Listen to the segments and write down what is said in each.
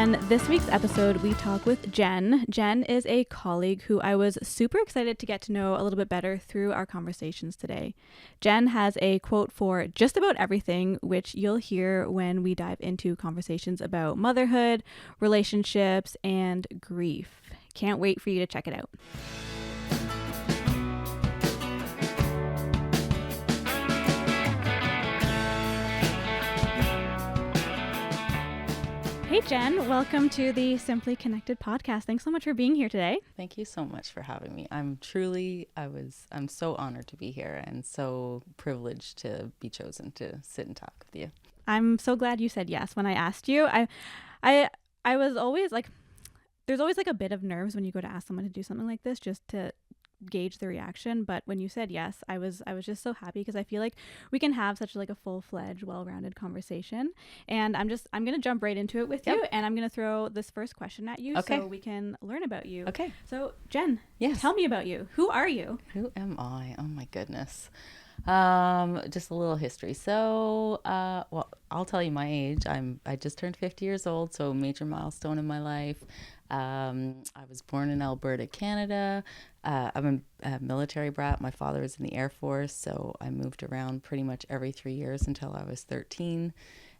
On this week's episode, we talk with Jen. Jen is a colleague who I was super excited to get to know a little bit better through our conversations today. Jen has a quote for just about everything, which you'll hear when we dive into conversations about motherhood, relationships, and grief. Can't wait for you to check it out. Hey Jen, welcome to the Simply Connected podcast. Thanks so much for being here today. Thank you so much for having me. I'm so honored to be here and so privileged to be chosen to sit and talk with you. I'm so glad you said yes when I asked you. I was always like, there's always like a bit of nerves when you go to ask someone to do something like this, just to gauge the reaction. But when you said yes, I was just so happy because I feel like we can have such like a full-fledged, well-rounded conversation. And I'm gonna jump right into it with you, and I'm gonna throw this first question at you so we can learn about you. Okay. So Jen, yes, tell me about you. Who are you? Who am I? Oh my goodness. Just a little history. So, well, I'll tell you my age. I just turned 50 years old, so major milestone in my life. I was born in Alberta, Canada. I'm a military brat. My father was in the Air Force, so I moved around pretty much every 3 years until I was 13,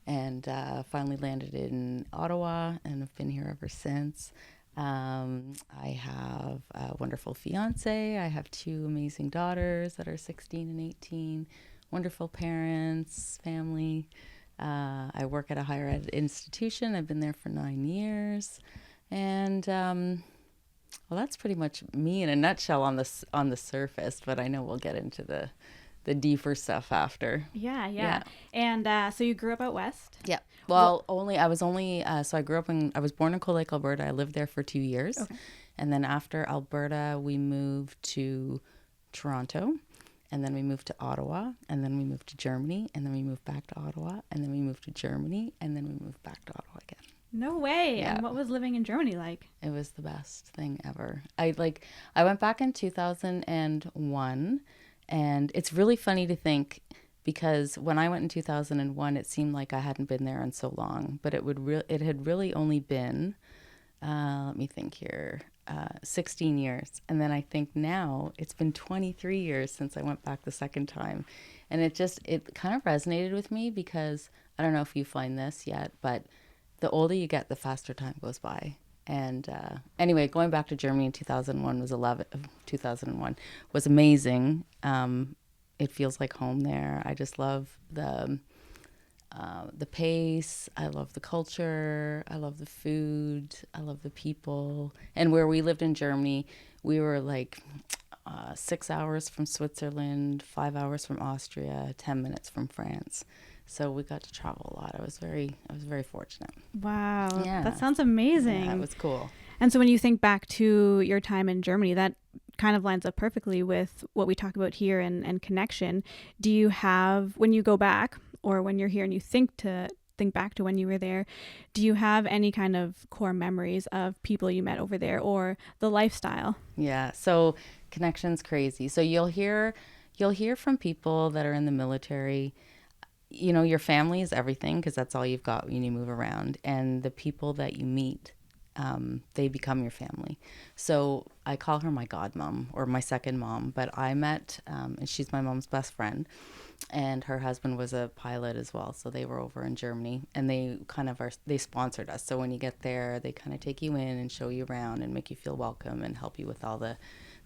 and finally landed in Ottawa, and I've been here ever since. I have a wonderful fiance. I have two amazing daughters that are 16 and 18. Wonderful parents, family. I work at a higher ed institution. I've been there for 9 years. And well, that's pretty much me in a nutshell on the surface, but I know we'll get into the deeper stuff after. Yeah. And so you grew up out west? Yeah. Well, I was born in Cold Lake, Alberta. I lived there for 2 years. Okay. And then after Alberta, we moved to Toronto, and then we moved to Ottawa, and then we moved to Germany, and then we moved back to Ottawa, and then we moved to Germany, and then we moved back to Ottawa again. No way. Yeah. And what was living in Germany like? It was the best thing ever. I went back in 2001, and it's really funny to think, because when I went in 2001, it seemed like I hadn't been there in so long, but it had really only been, let me think here, 16 years. And then I think now it's been 23 years since I went back the second time. And it kind of resonated with me, because I don't know if you find this yet, but the older you get, the faster time goes by. And anyway, going back to Germany in 2001 was amazing. It feels like home there. I just love the pace. I love the culture. I love the food. I love the people. And where we lived in Germany, we were like 6 hours from Switzerland, 5 hours from Austria, 10 minutes from France. So we got to travel a lot. I was very fortunate. Wow. Yeah. That sounds amazing. Yeah, it was cool. And so when you think back to your time in Germany, that kind of lines up perfectly with what we talk about here and connection. Do you have, when you go back, or when you're here and you think back to when you were there, do you have any kind of core memories of people you met over there, or the lifestyle? Yeah. So connection's crazy. So you'll hear from people that are in the military. You know, your family is everything, because that's all you've got when you move around. And the people that you meet, they become your family. So I call her my godmom, or my second mom. But I met, and she's my mom's best friend. And her husband was a pilot as well. So they were over in Germany, and they sponsored us. So when you get there, they kind of take you in and show you around and make you feel welcome and help you with all the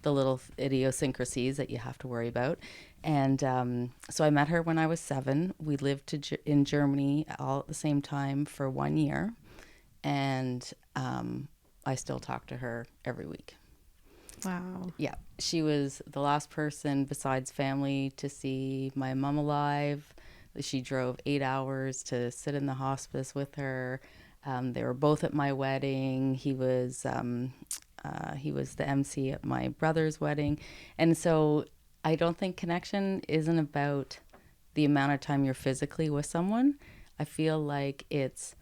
little idiosyncrasies that you have to worry about. And so I met her when I was 7. We lived in Germany all at the same time for 1 year. And I still talk to her every week. Wow. Yeah. She was the last person besides family to see my mom alive. She drove 8 hours to sit in the hospice with her. They were both at my wedding. He was the MC at my brother's wedding. And so I don't think connection isn't about the amount of time you're physically with someone. I feel like it's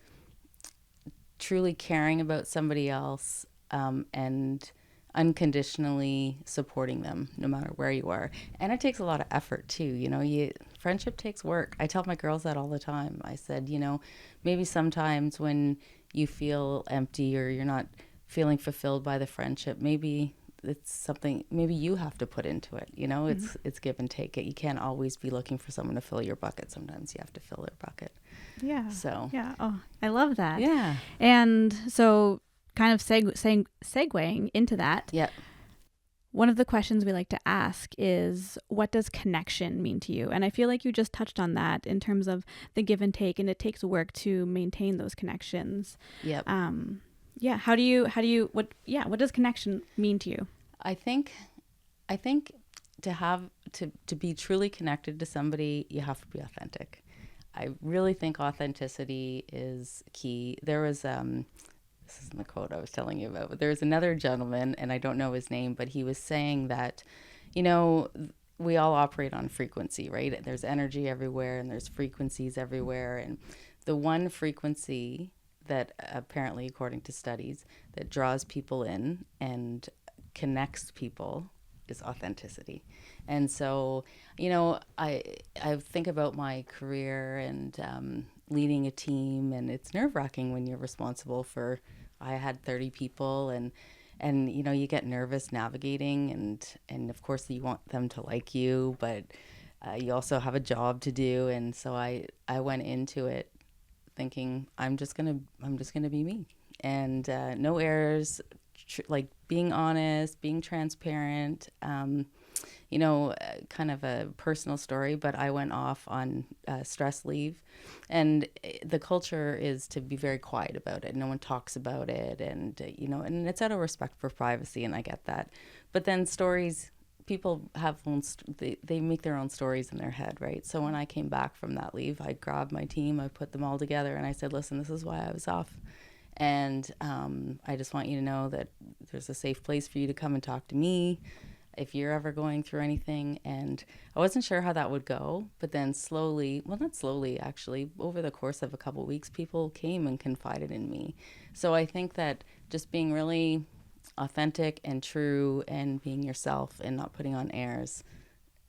truly caring about somebody else, and unconditionally supporting them no matter where you are. And it takes a lot of effort too. You know, friendship takes work. I tell my girls that all the time. I said, you know, maybe sometimes when you feel empty or you're not feeling fulfilled by the friendship, maybe it's something maybe you have to put into it. You know, Mm-hmm. it's give and take. You can't always be looking for someone to fill your bucket. Sometimes you have to fill their bucket. Yeah. So Yeah. Oh, I love that. yeah, And so, kind of segueing into that, yeah. one of the questions we like to ask is, what does connection mean to you? And I feel like you just touched on that in terms of the give and take, and it takes work to maintain those connections. Yep. Yeah. What does connection mean to you? I think I think to have to be truly connected to somebody, you have to be authentic. I really think authenticity is key. There was this isn't the quote I was telling you about, but there was another gentleman, and I don't know his name, but he was saying that, you know, we all operate on frequency, right? There's energy everywhere and there's frequencies everywhere, and the one frequency that apparently, according to studies, that draws people in and connects people is authenticity. And so, you know, I think about my career and leading a team, and it's nerve wracking when you're responsible for. I had 30 people, and you know, you get nervous navigating, and of course you want them to like you, but you also have a job to do. And so I went into it thinking I'm just gonna be me, and no errors, like being honest, being transparent. You know, kind of a personal story, but I went off on stress leave, and the culture is to be very quiet about it. No one talks about it, and you know, and it's out of respect for privacy, and I get that. But then stories, people have they make their own stories in their head, right? So when I came back from that leave, I grabbed my team, I put them all together, and I said, listen, this is why I was off. And I just want you to know that there's a safe place for you to come and talk to me if you're ever going through anything. And I wasn't sure how that would go, but then slowly, well, not slowly, actually, over the course of a couple of weeks, people came and confided in me. So I think that just being really authentic and true and being yourself and not putting on airs,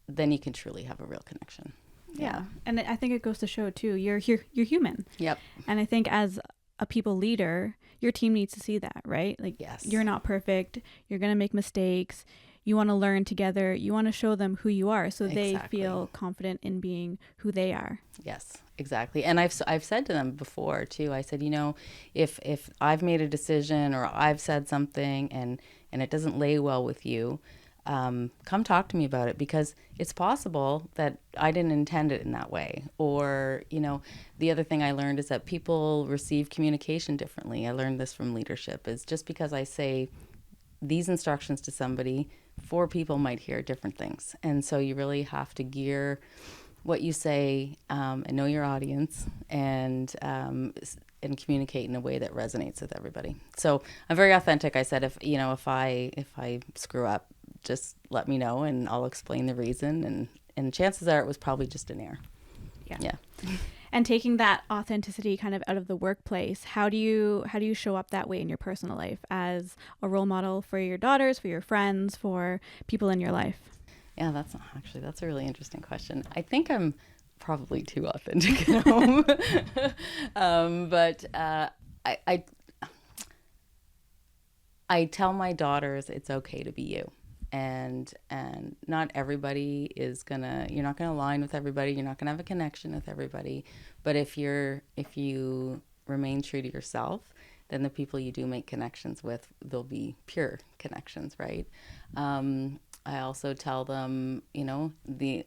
then you can truly have a real connection. Yeah. And I think it goes to show too, you're human. Yep. And I think as a people leader, your team needs to see that, right? Like, Yes. you're not perfect. You're going to make mistakes. You want to learn together. You want to show them who you are so they Exactly. feel confident in being who they are. Yes, exactly. And I've said to them before too. I said, you know, if I've made a decision or I've said something and it doesn't lay well with you, come talk to me about it, because it's possible that I didn't intend it in that way. Or, you know, the other thing I learned is that people receive communication differently. I learned this from leadership, is just because I say these instructions to somebody, 4 people might hear different things. And so you really have to gear what you say, and know your audience, and communicate in a way that resonates with everybody. So I'm very authentic. I said, if I screw up, just let me know and I'll explain the reason. And chances are it was probably just an error. Yeah. And taking that authenticity kind of out of the workplace, how do you show up that way in your personal life as a role model for your daughters, for your friends, for people in your life? Yeah, that's a really interesting question. I think I'm probably too authentic at home. But I tell my daughters it's okay to be you. And not everybody you're not gonna align with everybody, you're not gonna have a connection with everybody. But if you remain true to yourself, then the people you do make connections with, they'll be pure connections, right? I also tell them, you know, they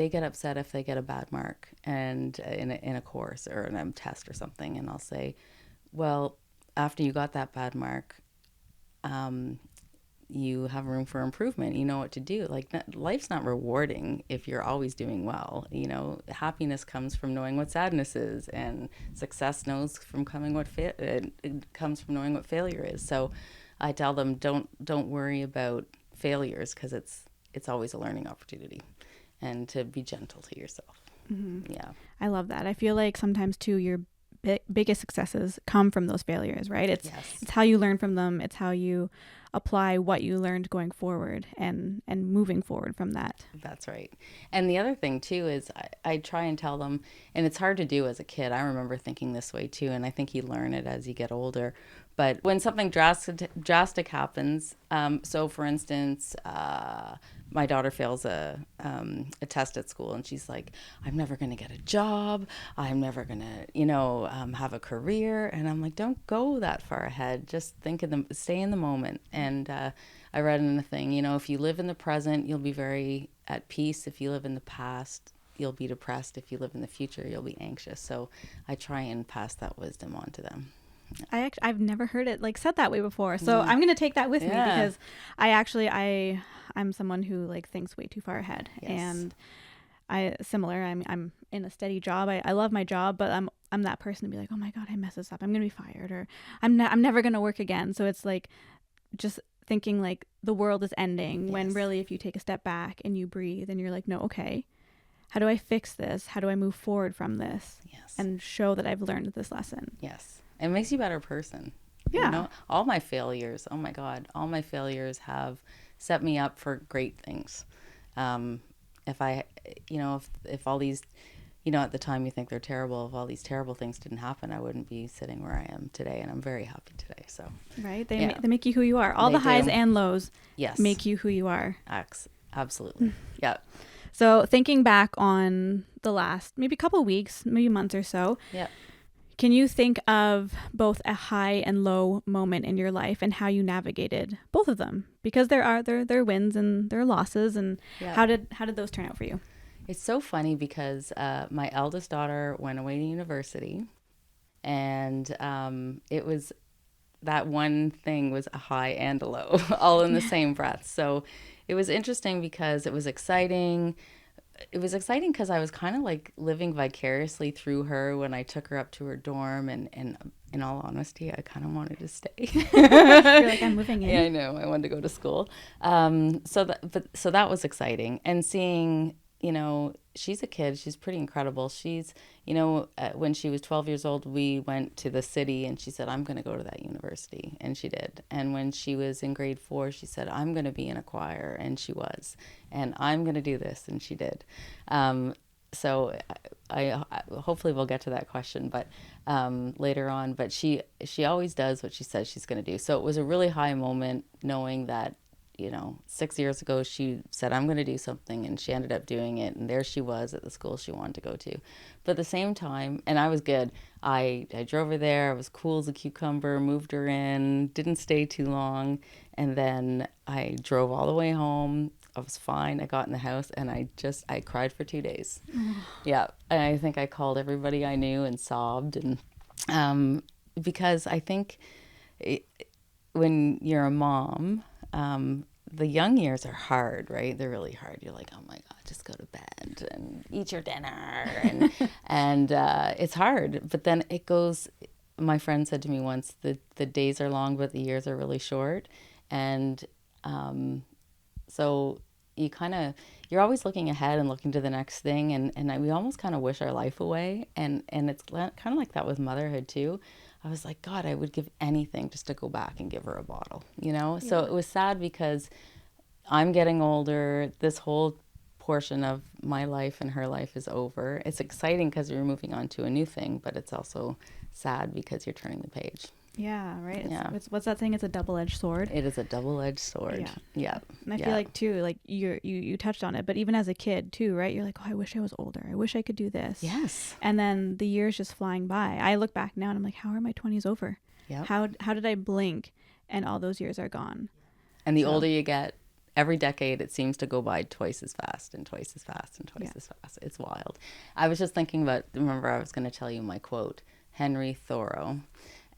get upset if they get a bad mark and in a course or in a test or something, and I'll say, well, after you got that bad mark, you have room for improvement. You know what to do. Like, life's not rewarding if you're always doing well. You know, happiness comes from knowing what sadness is, and success comes from knowing what failure is. So I tell them, don't worry about failures, because it's always a learning opportunity, and to be gentle to yourself. Mm-hmm. Yeah. I love that. I feel like sometimes too, your biggest successes come from those failures, right? It's Yes. it's how you learn from them. It's how you apply what you learned going forward and moving forward from that. That's right. And the other thing too is I try and tell them, and it's hard to do as a kid. I remember thinking this way too, and I think you learn it as you get older. But when something drastic happens, so for instance, my daughter fails a test at school, and she's like, "I'm never going to get a job. I'm never going to, have a career." And I'm like, "Don't go that far ahead. Just stay in the moment." And I read in the thing, if you live in the present, you'll be very at peace. If you live in the past, you'll be depressed. If you live in the future, you'll be anxious. So I try and pass that wisdom on to them. I've never heard it like said that way before. So I'm going to take that with me, because I'm someone who like thinks way too far ahead. Yes. And I'm in a steady job. I love my job, but I'm that person to be like, "Oh my God, I messed this up. I'm going to be fired," or I'm never going to work again. So it's like just thinking like the world is ending, when really if you take a step back and you breathe and you're like, "No, okay, how do I fix this? How do I move forward from this?" Yes. And show that I've learned this lesson. Yes. It makes you a better person. Yeah. All my failures, oh my God, all my failures have set me up for great things. If I, if all these, at the time you think they're terrible, if all these terrible things didn't happen, I wouldn't be sitting where I am today. And I'm very happy today. So, right. They make you who you are. All the highs and lows make you who you are. Absolutely. Yeah. So thinking back on the last maybe couple weeks, maybe months or so. Yeah. Can you think of both a high and low moment in your life and how you navigated both of them? Because there are wins and there are losses, and how did those turn out for you? It's so funny because my eldest daughter went away to university, and it was that one thing was a high and a low all in the same breath. So it was interesting because it was exciting. It was exciting because I was kind of like living vicariously through her when I took her up to her dorm, and in all honesty, I kind of wanted to stay. You're like, I'm moving in. Yeah, I know. I wanted to go to school. So that was exciting, and seeing, she's a kid. She's pretty incredible. She's, when she was 12 years old, we went to the city, and she said, "I'm going to go to that university," and she did. And when she was in grade 4, she said, "I'm going to be in a choir," and she was. And "I'm going to do this," and she did. So I hopefully we'll get to that question, but later on. But she always does what she says she's going to do. So it was a really high moment knowing that, 6 years ago she said, "I'm going to do something," and she ended up doing it, and there she was at the school she wanted to go to. But at the same time, and I was good. I drove her there. I was cool as a cucumber, moved her in, didn't stay too long, and then I drove all the way home. I was fine. I got in the house, and I cried for 2 days. Yeah, and I think I called everybody I knew and sobbed, and because I think when you're a mom, the young years are hard, right? They're really hard. You're like, "Oh my God, just go to bed and eat your dinner," and it's hard. But then it goes. My friend said to me once that the days are long, but the years are really short, and so you're always looking ahead and looking to the next thing, and we almost kind of wish our life away, and it's kind of like that with motherhood too. I was like, God, I would give anything just to go back and give her a bottle, So it was sad because I'm getting older. This whole portion of my life and her life is over. It's exciting because we're moving on to a new thing, but it's also sad because you're turning the page. Yeah, right. What's that saying? It's a double-edged sword. It is a double-edged sword. Yeah. And I feel like too, like you touched on it, but even as a kid too, right? You're like, "Oh, I wish I was older. I wish I could do this." Yes. And then the years just flying by. I look back now and I'm like, how are my 20s over? Yeah. How did I blink and all those years are gone? And the older you get, every decade it seems to go by twice as fast and twice as fast and twice as fast. It's wild. I was just thinking remember I was going to tell you my quote, Henry Thoreau.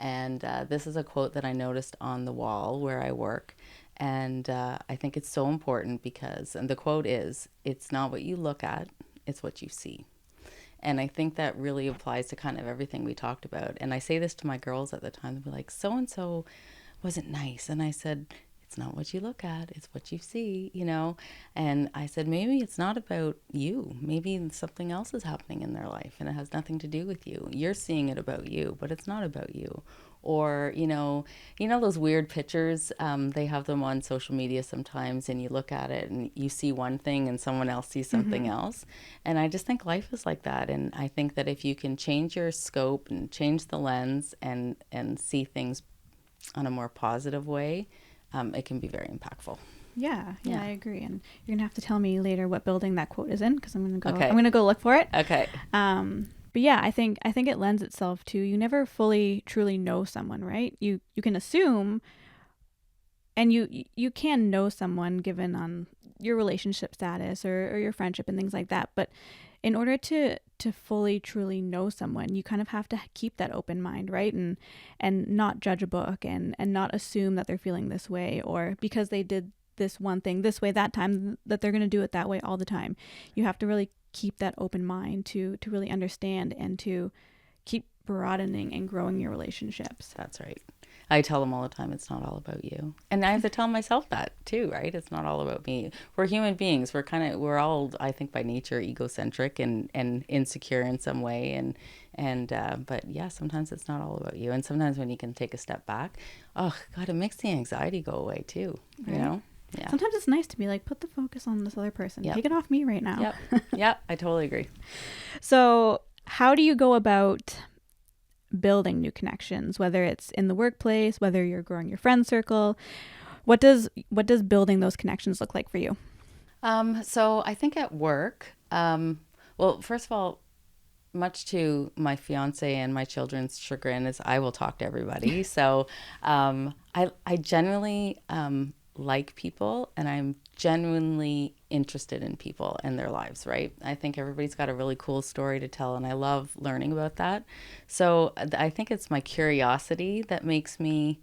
And this is a quote that I noticed on the wall where I work. And I think it's so important because, and the quote is, "It's not what you look at, it's what you see." And I think that really applies to kind of everything we talked about. And I say this to my girls at the time. They'll be like, "So-and-so wasn't nice." And I said, "It's not what you look at, it's what you see," And I said, maybe it's not about you. Maybe something else is happening in their life and it has nothing to do with you. You're seeing it about you, but it's not about you. or those weird pictures, they have them on social media sometimes, and you look at it and you see one thing and someone else sees something else. And I just think life is like that, and I think that if you can change your scope and change the lens and see things on a more positive way, it can be very impactful. Yeah, I agree. And you're gonna have to tell me later what building that quote is in, because Okay. I'm gonna go look for it. Okay. But yeah, I think it lends itself to, you never fully truly know someone, right? You can assume, and you can know someone given on your relationship status or your friendship and things like that. But in order to fully truly know someone, you kind of have to keep that open mind, right? And not judge a book, and not assume that they're feeling this way, or because they did this one thing this way that time, that they're going to do it that way all the time. You have to really keep that open mind to really understand, and to keep broadening and growing your relationships. That's right. I tell them all the time, it's not all about you. And I have to tell myself that too, right? It's not all about me. We're human beings. We're all, I think, by nature, egocentric and insecure in some way. But yeah, sometimes it's not all about you. And sometimes when you can take a step back, oh God, it makes the anxiety go away too, Right? you know? Yeah. Sometimes it's nice to be like, put the focus on this other person. Yep. Take it off me right now. Yep. Yep. I totally agree. So how do you go about building new connections, whether it's in the workplace, whether you're growing your friend circle? What does building those connections look like for you? So I think at work, well, first of all, much to my fiance and my children's chagrin, is I will talk to everybody. So I genuinely like people, and I'm genuinely interested in people and their lives, right? I think everybody's got a really cool story to tell, and I love learning about that. So I think it's my curiosity that makes me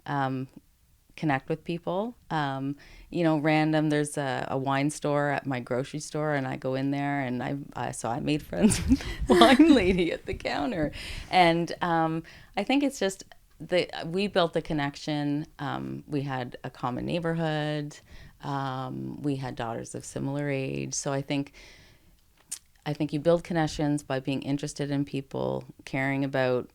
connect with people. Random, there's a wine store at my grocery store, and I go in there, and I made friends with the wine lady at the counter. And I think it's just we built the connection. We had a common neighborhood. We had daughters of similar age. So I think you build connections by being interested in people, caring about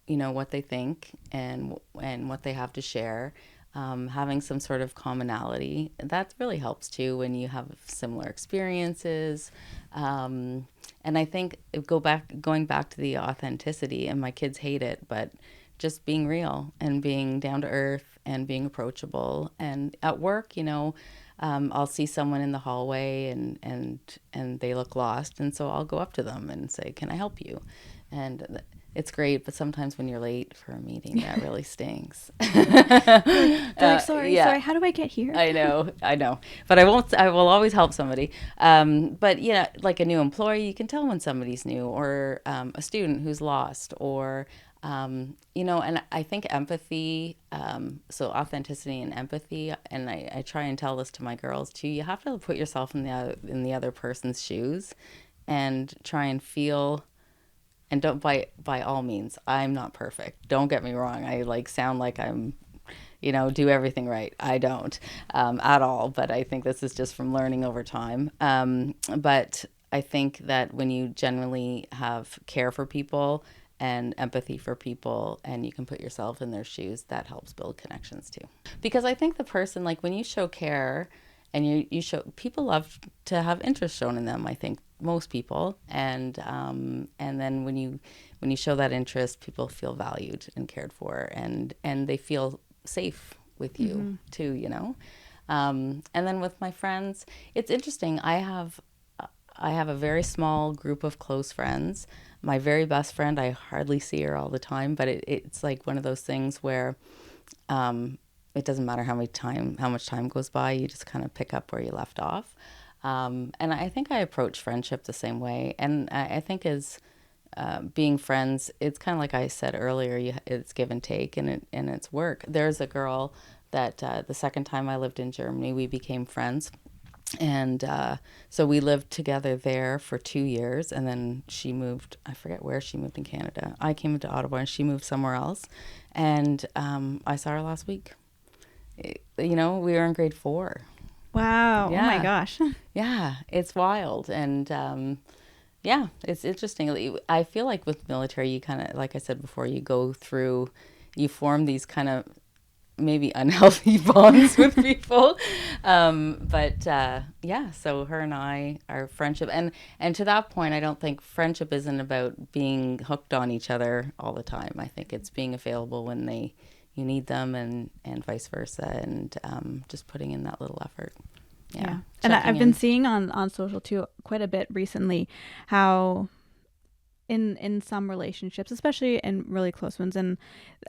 what they think and what they have to share, having some sort of commonality. That really helps too when you have similar experiences. And I think going back to the authenticity, and my kids hate it, but just being real and being down to earth and being approachable. And at work, I'll see someone in the hallway and they look lost, and so I'll go up to them and say, "Can I help you?" And it's great, but sometimes when you're late for a meeting, that really stings. They're like, sorry, yeah. sorry, how do I get here? I know, but I won't. I will always help somebody. But like a new employee, you can tell when somebody's new, or a student who's lost, or and I think empathy. So authenticity and empathy, and I try and tell this to my girls too. You have to put yourself in the other person's shoes, and try and feel. And don't, by all means, I'm not perfect. Don't get me wrong. I sound like I'm, do everything right. I don't at all. But I think this is just from learning over time. But I think that when you genuinely have care for people and empathy for people, and you can put yourself in their shoes, that helps build connections too. Because I think the person, like when you show care, and you show, people love to have interest shown in them, I think most people, and then when you show that interest, people feel valued and cared for, and they feel safe with you too. And then with my friends, it's interesting. I have a very small group of close friends. My very best friend, I hardly see her all the time, but it's like one of those things where it doesn't matter how much time goes by, you just kind of pick up where you left off. And I think I approach friendship the same way. And I think as being friends, it's kind of like I said earlier, it's give and take, and it's work. There's a girl that the second time I lived in Germany, we became friends. And so we lived together there for 2 years, and then she moved. I forget where she moved in Canada. I came into Ottawa, and she moved somewhere else. And I saw her last week. We were in grade 4. Wow. Yeah. Oh my gosh. Yeah, it's wild. And it's interesting. I feel like with military, you kind of, like I said before, you go through, you form these kind of maybe unhealthy bonds with people. Yeah, so her and I, our friendship, and to that point, I don't think friendship isn't about being hooked on each other all the time. I think it's being available when you need them, and vice versa, and just putting in that little effort. Yeah. And I've been seeing on social too quite a bit recently how in some relationships, especially in really close ones, and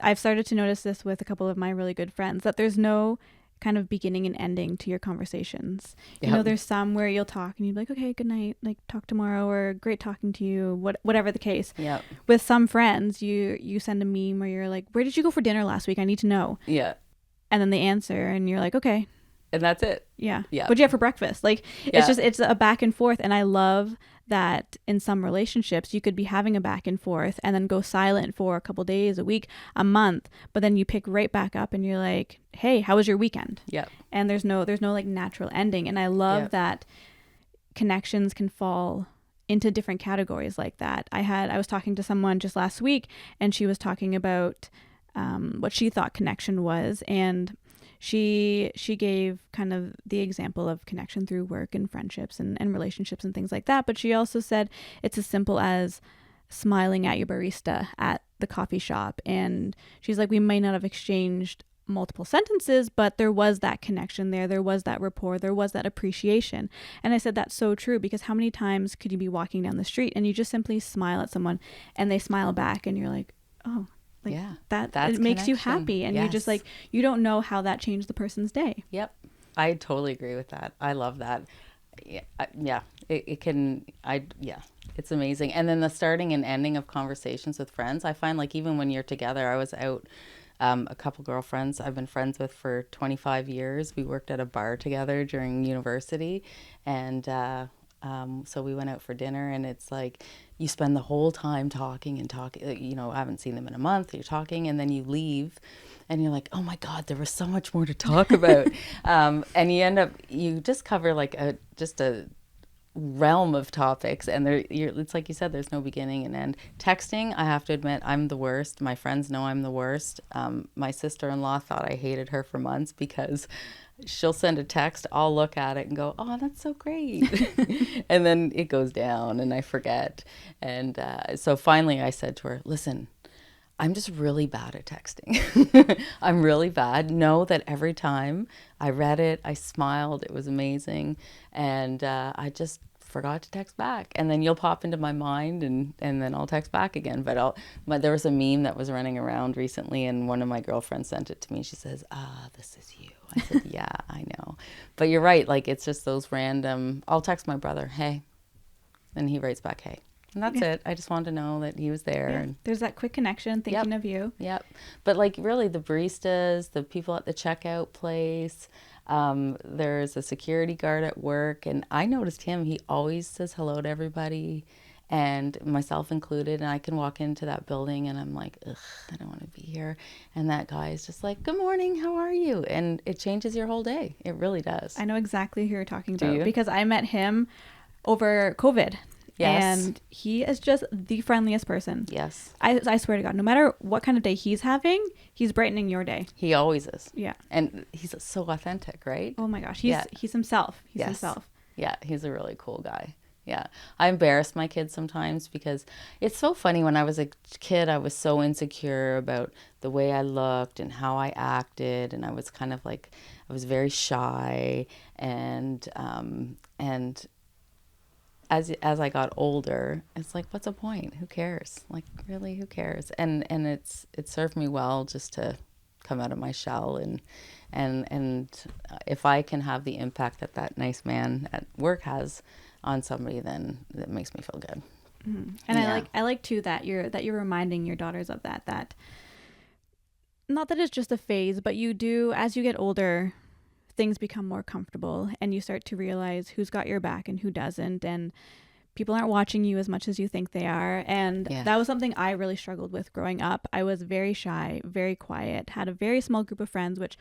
I've started to notice this with a couple of my really good friends, that there's no kind of beginning and ending to your conversations. You know, there's some where you'll talk and you'll be like, okay, good night, like talk tomorrow, or great talking to you, whatever the case. Yeah. With some friends, you send a meme where you're like, where did you go for dinner last week? I need to know. Yeah. And then they answer and you're like, okay. And that's it. Yeah. Yeah. What'd you have for breakfast? Like, it's a back and forth. And I love that in some relationships, you could be having a back and forth and then go silent for a couple days, a week, a month. But then you pick right back up and you're like, hey, how was your weekend? Yeah. And there's no like natural ending. And I love that connections can fall into different categories like that. I was talking to someone just last week and she was talking about what she thought connection was. And she gave kind of the example of connection through work and friendships and relationships and things like that. But she also said it's as simple as smiling at your barista at the coffee shop. And she's like, we may not have exchanged multiple sentences, but there was that connection there. There was that rapport. There was that appreciation. And I said, that's so true, because how many times could you be walking down the street and you just simply smile at someone and they smile back and you're like, oh, like that's it makes you happy, and you just like, you don't know how that changed the person's day. Yep. I totally agree with that. I love that. Yeah. It's amazing. And then the starting and ending of conversations with friends, I find like even when you're together, I was out, a couple girlfriends I've been friends with for 25 years. We worked at a bar together during university, and so we went out for dinner, and it's like you spend the whole time talking and talking. You know, I haven't seen them in a month. You're talking, and then you leave, and you're like, oh my God, there was so much more to talk about. And you just cover like just a realm of topics, and it's like you said, there's no beginning and end. Texting, I have to admit, I'm the worst. My friends know I'm the worst. My sister-in-law thought I hated her for months because she'll send a text, I'll look at it and go, oh, that's so great. And then it goes down and I forget. And so finally I said to her, listen, I'm just really bad at texting. I'm really bad. Know that every time I read it, I smiled. It was amazing. And I just forgot to text back. And then you'll pop into my mind, and then I'll text back again. But there was a meme that was running around recently, and one of my girlfriends sent it to me. She says, this is you. I said, yeah, I know. But you're right. Like, it's just those random, I'll text my brother, hey. And he writes back, hey. And that's it. I just wanted to know that he was there. Yeah. And there's that quick connection, thinking of you. Yep. But like really the baristas, the people at the checkout place, there's a security guard at work. And I noticed him, he always says hello to everybody, and myself included. And I can walk into that building and I'm like, ugh, I don't want to be here. And that guy is just like, good morning, how are you? And it changes your whole day. It really does. I know exactly who you're talking about, because I met him over COVID. Yes. And he is just the friendliest person. Yes. I swear to God, no matter what kind of day he's having, he's brightening your day. He always is. Yeah. And he's so authentic, right? Oh my gosh. He's himself. He's himself. Yeah. He's a really cool guy. Yeah. I embarrass my kids sometimes because it's so funny. When I was a kid, I was so insecure about the way I looked and how I acted. And I was kind of like, I was very shy, and as I got older, it's like, what's the point? Who cares? Like, really, who cares? And it served me well just to come out of my shell, and if I can have the impact that nice man at work has on somebody, then it makes me feel good. Mm-hmm. And I like too that you're reminding your daughters of that not that it's just a phase, but you do, as you get older, things become more comfortable and you start to realize who's got your back and who doesn't, and people aren't watching you as much as you think they are. And Yes. that was something I really struggled with growing up. I was very shy, very quiet, had a very small group of friends, which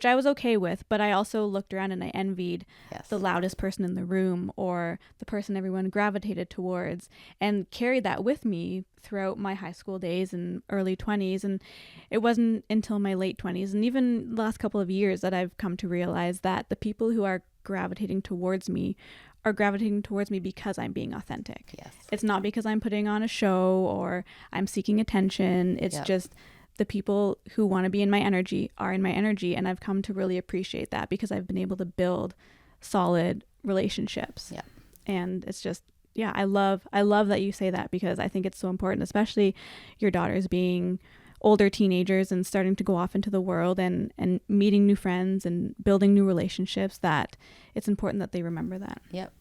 I was okay with, but I also looked around and I envied Yes. the loudest person in the room or the person everyone gravitated towards, and carried that with me throughout my high school days and early 20s. And it wasn't until my late 20s and even the last couple of years that I've come to realize that the people who are gravitating towards me are gravitating towards me because I'm being authentic. Yes. It's not because I'm putting on a show or I'm seeking attention. It's just the people who want to be in my energy are in my energy. And I've come to really appreciate that because I've been able to build solid relationships. Yeah. And it's just, yeah, I love that you say that, because I think it's so important, especially your daughters being older teenagers and starting to go off into the world and meeting new friends and building new relationships, that it's important that they remember that. Yep.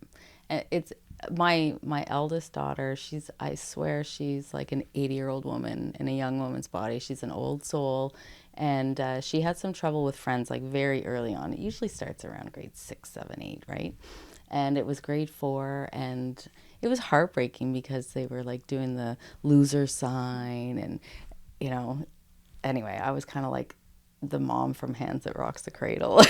It's my eldest daughter. I swear she's like an 80-year-old woman in a young woman's body. She's an old soul. And she had some trouble with friends like very early on. It usually starts around grade 6, 7, 8, right? And it was grade 4, and it was heartbreaking because they were like doing the loser sign, and anyway, I was kind of like the mom from Hands That Rocks the Cradle.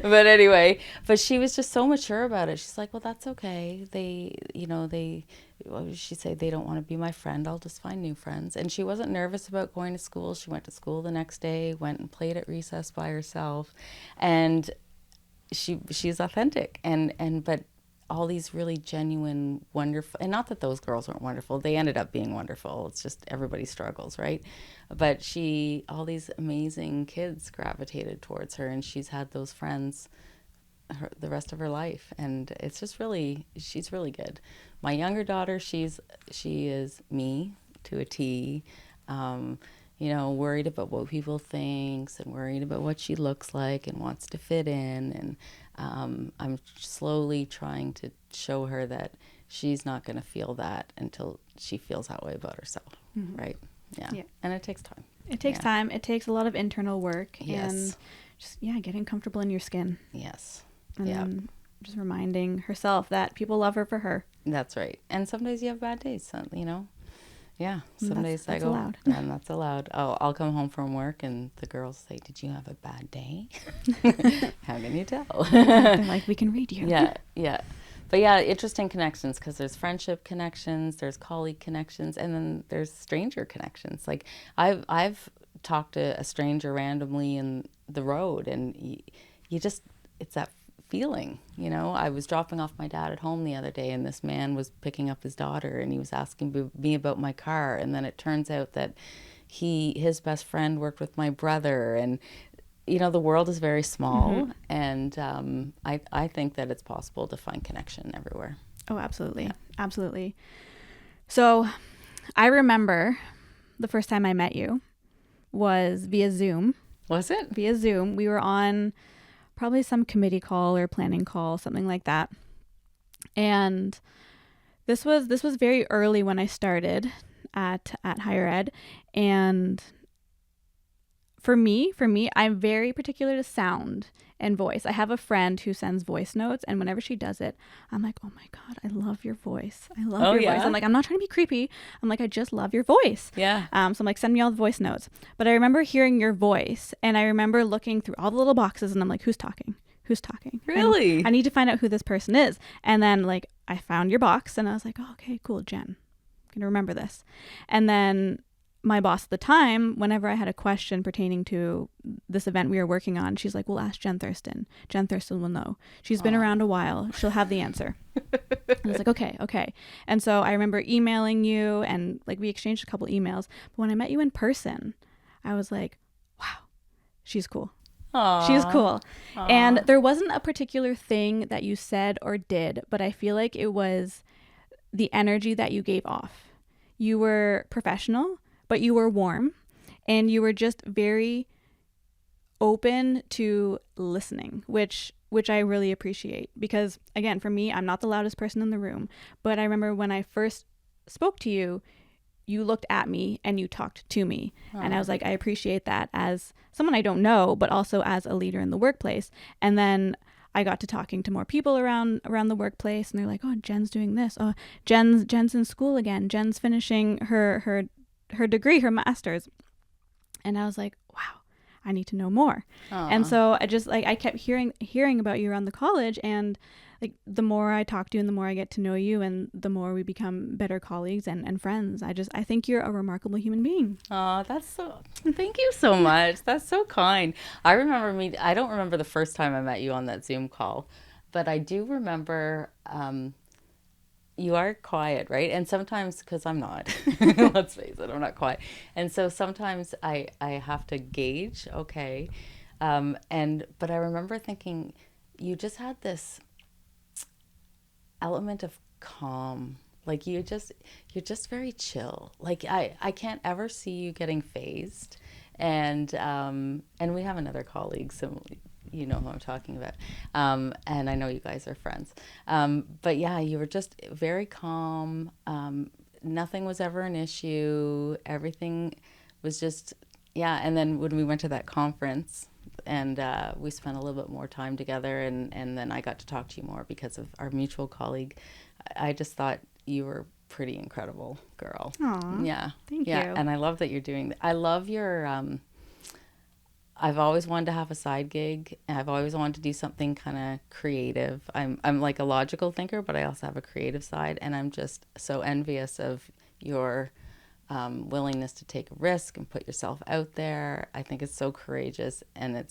But anyway, but she was just so mature about it. She's like, well, that's okay. She said, they don't want to be my friend. I'll just find new friends. And she wasn't nervous about going to school. She went to school the next day, went and played at recess by herself. And she's authentic. But all these really genuine, wonderful, and not that those girls weren't wonderful, they ended up being wonderful. It's just everybody struggles, right? But all these amazing kids gravitated towards her, and she's had those friends the rest of her life. And it's just she's really good. My younger daughter, she is me to a T. Worried about what people think and worried about what she looks like and wants to fit in. And I'm slowly trying to show her that she's not going to feel that until she feels that way about herself, right? Yeah. And it takes time. It takes time. It takes a lot of internal work. Yes. And just, getting comfortable in your skin. Yes. And then just reminding herself that people love her for her. That's right. And some days you have bad days, Yeah, some days I go, allowed. And that's allowed. Oh, I'll come home from work and the girls say, did you have a bad day? How can you tell? They're like, we can read you. Yeah. But yeah, interesting connections, because there's friendship connections, there's colleague connections, and then there's stranger connections. Like I've talked to a stranger randomly in the road, and you just, it's that feeling, I was dropping off my dad at home the other day, and this man was picking up his daughter, and he was asking me about my car, and then it turns out that his best friend worked with my brother, and the world is very small, and I think that it's possible to find connection everywhere. Oh, absolutely. Absolutely. So I remember the first time I met you was via Zoom. Was it? Via Zoom. We were on probably some committee call or planning call, something like that. And this was very early when I started at higher ed. And for me, I'm very particular to sound and voice. I have a friend who sends voice notes, and whenever she does it, I'm like, oh my God, I love your voice. I love your voice. I'm like, I'm not trying to be creepy. I'm like, I just love your voice. Yeah. So I'm like, send me all the voice notes. But I remember hearing your voice, and I remember looking through all the little boxes, and I'm like, who's talking? Who's talking? Really? And I need to find out who this person is. And then like I found your box, and I was like, oh, okay, cool, Jen. I'm gonna remember this. And then my boss at the time, whenever I had a question pertaining to this event we were working on, she's like, well, ask Jen Thurston. Jen Thurston will know. She's been around a while. She'll have the answer. And I was like, okay. And so I remember emailing you, and like we exchanged a couple emails. But when I met you in person, I was like, wow, she's cool. Aww. She's cool. Aww. And there wasn't a particular thing that you said or did, but I feel like it was the energy that you gave off. You were professional, but you were warm, and you were just very open to listening, which I really appreciate, because again, for me, I'm not the loudest person in the room, but I remember when I first spoke to you, you looked at me and you talked to me. And I was like, I appreciate that as someone I don't know, but also as a leader in the workplace. And then I got to talking to more people around the workplace, and they're like, "Oh, Jen's doing this. Oh, Jen's in school again. Jen's finishing her degree, her master's." And I was like, "Wow, I need to know more." And Aw. so I just like I kept hearing about you around the college, and like the more I talk to you and the more I get to know you and the more we become better colleagues and friends, I think you're a remarkable human being. Oh, that's so. Thank you so much. That's so kind. I don't remember the first time I met you on that Zoom call, but I do remember. You are quiet, right? And sometimes, because I'm not, let's face it, I'm not quiet. And so sometimes I have to gauge, okay. But I remember thinking, you just had this element of calm. Like you're just very chill. Like I can't ever see you getting phased. And we have another colleague, so you know who I'm talking about. And I know you guys are friends. But yeah, you were just very calm. Nothing was ever an issue. Everything was just, yeah. And then when we went to that conference, and we spent a little bit more time together, and then I got to talk to you more because of our mutual colleague. I just thought you were pretty incredible girl. Aw, Yeah. thank Yeah. you. And I love that you're doing that. I love your, I've always wanted to have a side gig. I've always wanted to do something kind of creative. I'm like a logical thinker, but I also have a creative side, and I'm just so envious of your willingness to take a risk and put yourself out there. I think it's so courageous, and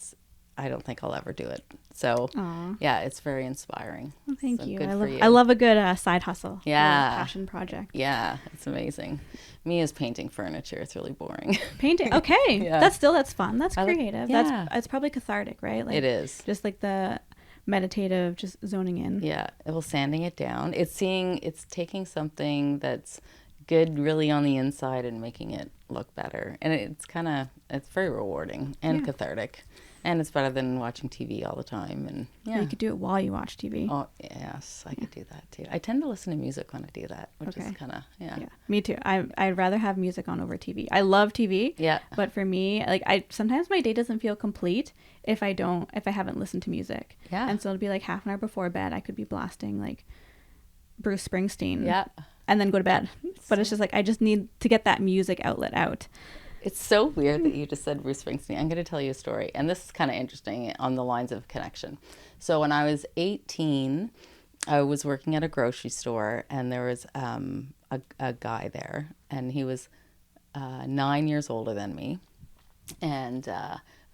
I don't think I'll ever do it. So, Aw, yeah, it's very inspiring. well, thank So you. good I for love you. I love a good side hustle, or Yeah. passion project. Yeah, it's amazing. Me is painting furniture. It's really boring. Painting, okay, Yeah. that's fun. That's I like, creative. yeah, That's probably cathartic, right? Like it is. just like the meditative, just zoning in. Yeah, well, sanding it down. It's taking something that's good really on the inside and making it look better. And it's very rewarding and Yeah. cathartic. And it's better than watching TV all the time. And Or yeah. you could do it while you watch TV. Oh, yes, I could do that too. I tend to listen to music when I do that, which is Okay. kind of, yeah. Yeah, me too. I'd rather have music on over TV. I love TV, Yeah. but for me, like I sometimes my day doesn't feel complete if I haven't listened to music. Yeah. And so it'll be like half an hour before bed, I could be blasting like Bruce Springsteen. Yeah. And then go to bed. But it's just like I just need to get that music outlet out. It's so weird that you just said Bruce Springsteen. I'm going to tell you a story, and this is kind of interesting on the lines of connection. So when I was 18, I was working at a grocery store, and there was a guy there, and he was 9 years older than me, and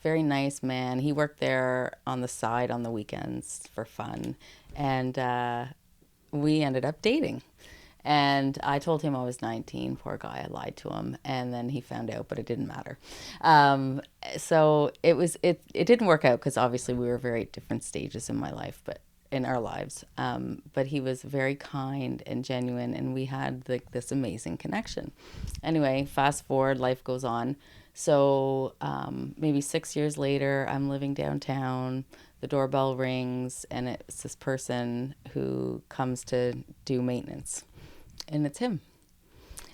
very nice man. He worked there on the side on the weekends for fun, and we ended up dating. And I told him I was 19. Poor guy, I lied to him, and then he found out, but it didn't matter. So it didn't work out because obviously we were very different stages in my life, but in our lives. But he was very kind and genuine, and we had like this amazing connection. Anyway, fast forward, life goes on. So maybe 6 years later, I'm living downtown. The doorbell rings, and it's this person who comes to do maintenance. And it's him.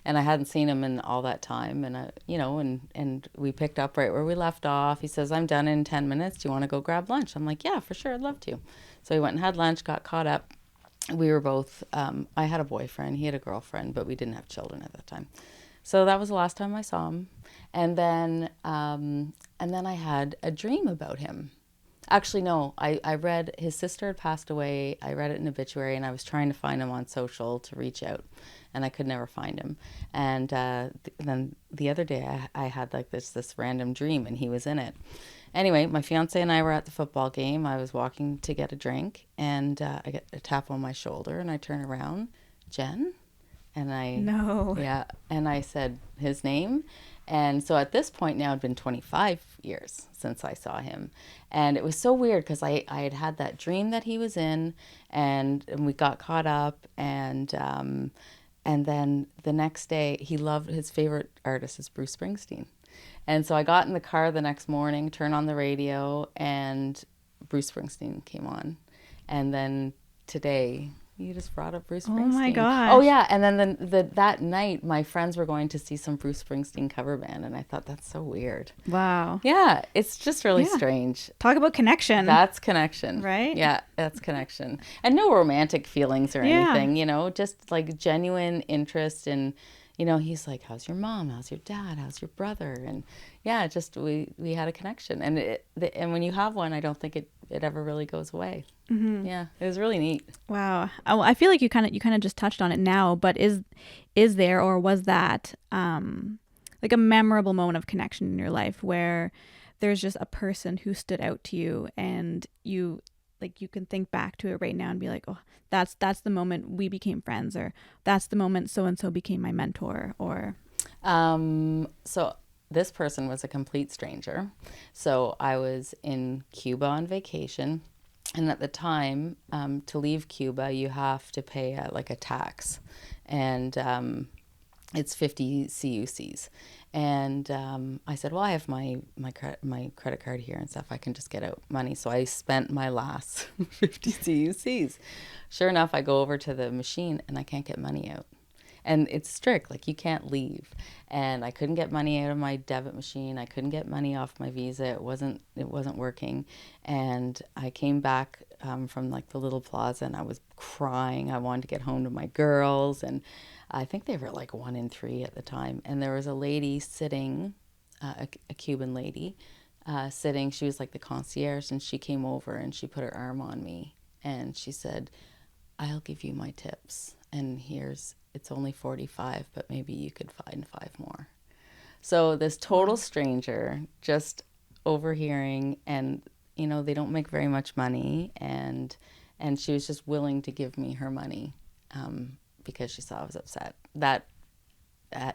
And I hadn't seen him in all that time. And, and we picked up right where we left off. He says, I'm done in 10 minutes. Do you want to go grab lunch? I'm like, yeah, for sure. I'd love to. So we went and had lunch, got caught up. We were both, I had a boyfriend. He had a girlfriend, but we didn't have children at that time. So that was the last time I saw him. And then I had a dream about him. Actually, no, I read his sister had passed away. I read it in obituary, and I was trying to find him on social to reach out, and I could never find him. And then the other day, I had like this random dream, and he was in it. Anyway, my fiance and I were at the football game. I was walking to get a drink, and I get a tap on my shoulder, and I turn around, Jen, and No. yeah, and I said his name. And so at this point now, it'd been 25 years since I saw him. And it was so weird because I had that dream that he was in, and we got caught up. And then the next day, he loved, his favorite artist is Bruce Springsteen. And so I got in the car the next morning, turned on the radio, and Bruce Springsteen came on. And then today, You just brought up Bruce Oh my Springsteen. gosh. Oh yeah, and then that night, my friends were going to see some Bruce Springsteen cover band, and I thought that's so weird. Wow. Yeah, it's just really Yeah. strange. Talk about connection. That's connection. Right? Yeah, that's connection. And no romantic feelings or Yeah. anything, just like genuine interest in, he's like, how's your mom? How's your dad? How's your brother? And yeah, just we had a connection. And and when you have one, I don't think it ever really goes away. Mm-hmm. Yeah, it was really neat. Wow. Oh, I feel like you kind of just touched on it now, but is there, or was that like a memorable moment of connection in your life where there's just a person who stood out to you, and you can think back to it right now and be like, oh, that's the moment we became friends, or that's the moment so and so became my mentor, or So this person was a complete stranger. So I was in Cuba on vacation. And at the time, to leave Cuba, you have to pay like a tax, and it's 50 CUCs. And I said, well, I have my credit card here and stuff. I can just get out money. So I spent my last 50 CUCs. Sure enough, I go over to the machine and I can't get money out. And it's strict, like you can't leave. And I couldn't get money out of my debit machine. I couldn't get money off my Visa. It wasn't working. And I came back from like the little plaza, and I was crying. I wanted to get home to my girls, and I think they were like 1 in 3 at the time. And there was a lady sitting, a Cuban lady sitting. She was like the concierge, and she came over and she put her arm on me, and she said, I'll give you my tips, and it's only 45, but maybe you could find 5 more. So this total stranger just overhearing, and they don't make very much money, and she was just willing to give me her money because she saw I was upset. That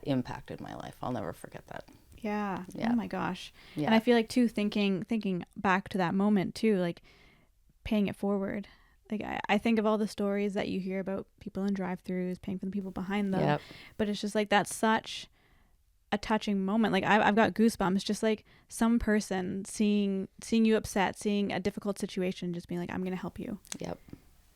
impacted my life. I'll never forget that. yeah. Oh my gosh. Yeah. And I feel like too, thinking back to that moment too, like paying it forward. Like I think of all the stories that you hear about people in drive-thrus paying for the people behind them. Yep. But it's just like, that's such a touching moment. Like I've got goosebumps, just like some person seeing you upset, seeing a difficult situation, just being like, I'm going to help you.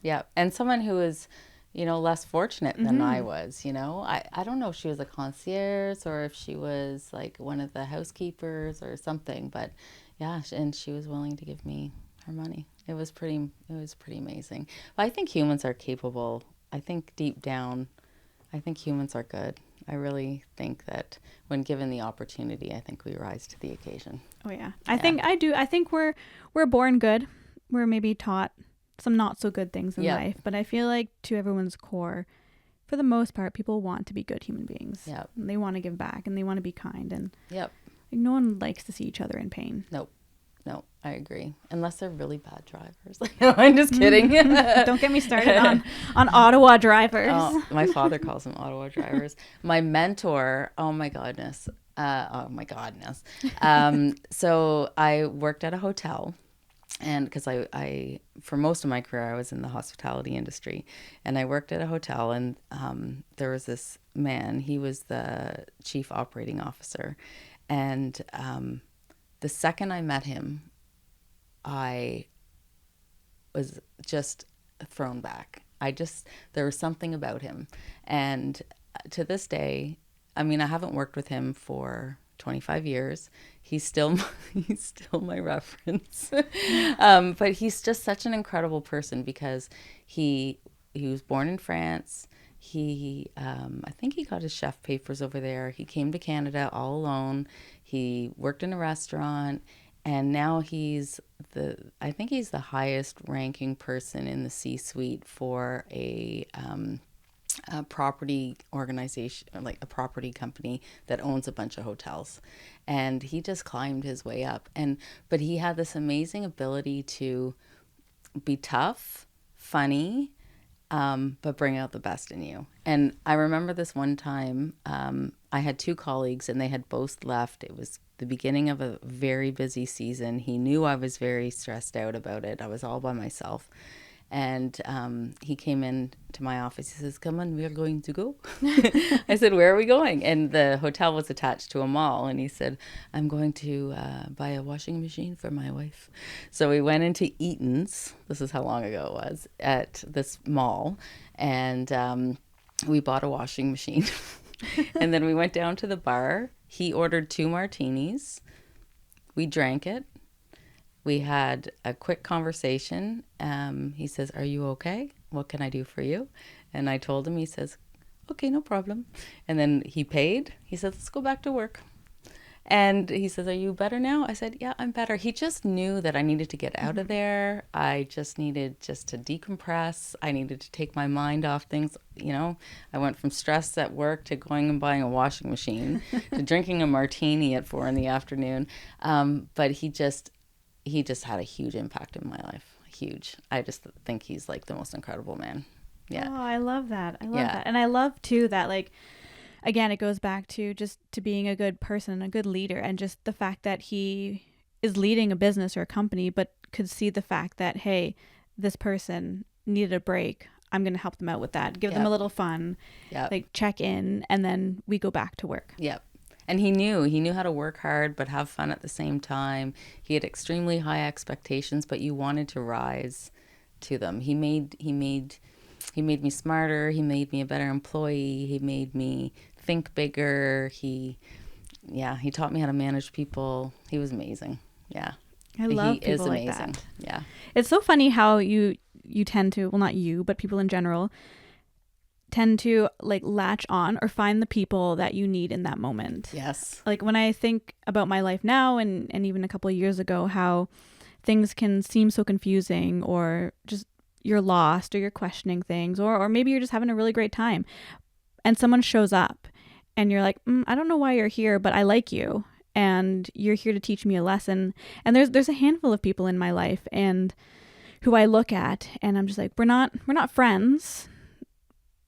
Yep. And someone who is, less fortunate than I was, I don't know if she was a concierge or if she was like one of the housekeepers or something, but yeah, and she was willing to give me her money. It was pretty amazing. But I think humans are capable. I think deep down, I think humans are good. I really think that when given the opportunity, I think we rise to the occasion. Oh yeah. I think we're born good. We're maybe taught some not so good things in life, but I feel like to everyone's core, for the most part, people want to be good human beings. Yep. And they want to give back, and they want to be kind, and Yep. like, no one likes to see each other in pain. Nope. No, I agree. Unless they're really bad drivers. No, I'm just kidding. Don't get me started on Ottawa drivers. Oh, my father calls them Ottawa drivers. My mentor, oh my goodness. So I worked at a hotel, and because I for most of my career I was in the hospitality industry, and I worked at a hotel, and there was this man. He was the chief operating officer, and the second I met him, I was just thrown back. There was something about him. And to this day, I mean, I haven't worked with him for 25 years. He's still my reference. But he's just such an incredible person because he was born in France. I think he got his chef papers over there. He came to Canada all alone. He worked in a restaurant, and now I think he's the highest ranking person in the C-suite for a property organization, like a property company that owns a bunch of hotels. And he just climbed his way up. But he had this amazing ability to be tough, funny, but bring out the best in you. And I remember this one time, I had 2 colleagues, and they had both left. It was the beginning of a very busy season. He knew I was very stressed out about it. I was all by myself. And he came in to my office. He says, "Come on, we are going to go." I said, "Where are we going?" And the hotel was attached to a mall. And he said, "I'm going to buy a washing machine for my wife." So we went into Eaton's. This is how long ago it was, at this mall. And we bought a washing machine. And then we went down to the bar. He ordered 2 martinis. We drank it. We had a quick conversation. He says, "Are you okay? What can I do for you?" And I told him. He says, "Okay, no problem." And then he paid. He said, "Let's go back to work." And he says, "Are you better now?" I said, "Yeah, I'm better." He just knew that I needed to get out of there. I just needed just to decompress. I needed to take my mind off things. I went from stress at work to going and buying a washing machine to drinking a martini at 4 in the afternoon. But he just had a huge impact in my life. Huge. I just think he's like the most incredible man. Yeah. Oh, I love that. I love Yeah. that. And I love too that, like, again, it goes back to just to being a good person, a good leader, and just the fact that he is leading a business or a company, but could see the fact that, hey, this person needed a break. I'm going to help them out with that. Give them a little fun, like check in, and then we go back to work. Yep. And he knew how to work hard but have fun at the same time. He had extremely high expectations, but you wanted to rise to them. He made me smarter. He made me a better employee. He made me think bigger. He taught me how to manage people. He was amazing. Yeah. I love people like that. Yeah. It's so funny how you tend to, well, not you, but people in general tend to like latch on or find the people that you need in that moment. Yes. Like when I think about my life now and even a couple of years ago, how things can seem so confusing, or just you're lost, or you're questioning things, or maybe you're just having a really great time and someone shows up and you're like, I don't know why you're here, but I like you and you're here to teach me a lesson. And there's a handful of people in my life and who I look at and I'm just like, we're not friends.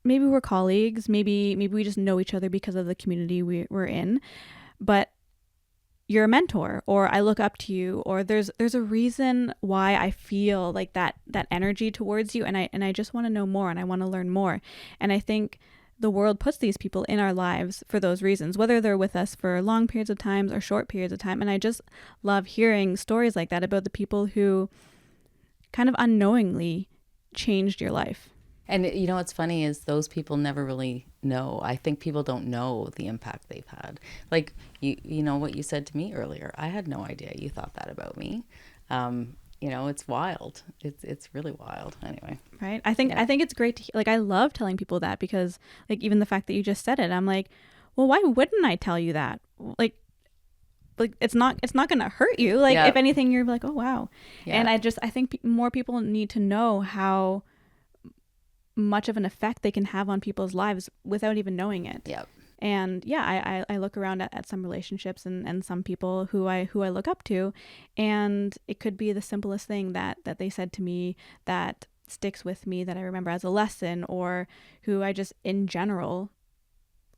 Maybe we're colleagues. Maybe we just know each other because of the community we're in. But you're a mentor, or I look up to you, or there's a reason why I feel like that energy towards you, and I just want to know more and I want to learn more. And I think the world puts these people in our lives for those reasons, whether they're with us for long periods of time or short periods of time. And I just love hearing stories like that about the people who kind of unknowingly changed your life. And what's funny is those people never really know. I think people don't know the impact they've had. Like you know what you said to me earlier. I had no idea you thought that about me. It's wild. It's really wild. Anyway. Right. I think it's great to like. I love telling people that because like even the fact that you just said it, I'm like, well, why wouldn't I tell you that? Like it's not going to hurt you. Like if anything, you're like, oh wow. Yeah. And I think more people need to know how much of an effect they can have on people's lives without even knowing it. Yep. And yeah, I look around at some relationships and some people who I look up to, and it could be the simplest thing that they said to me that sticks with me, that I remember as a lesson, or who I just in general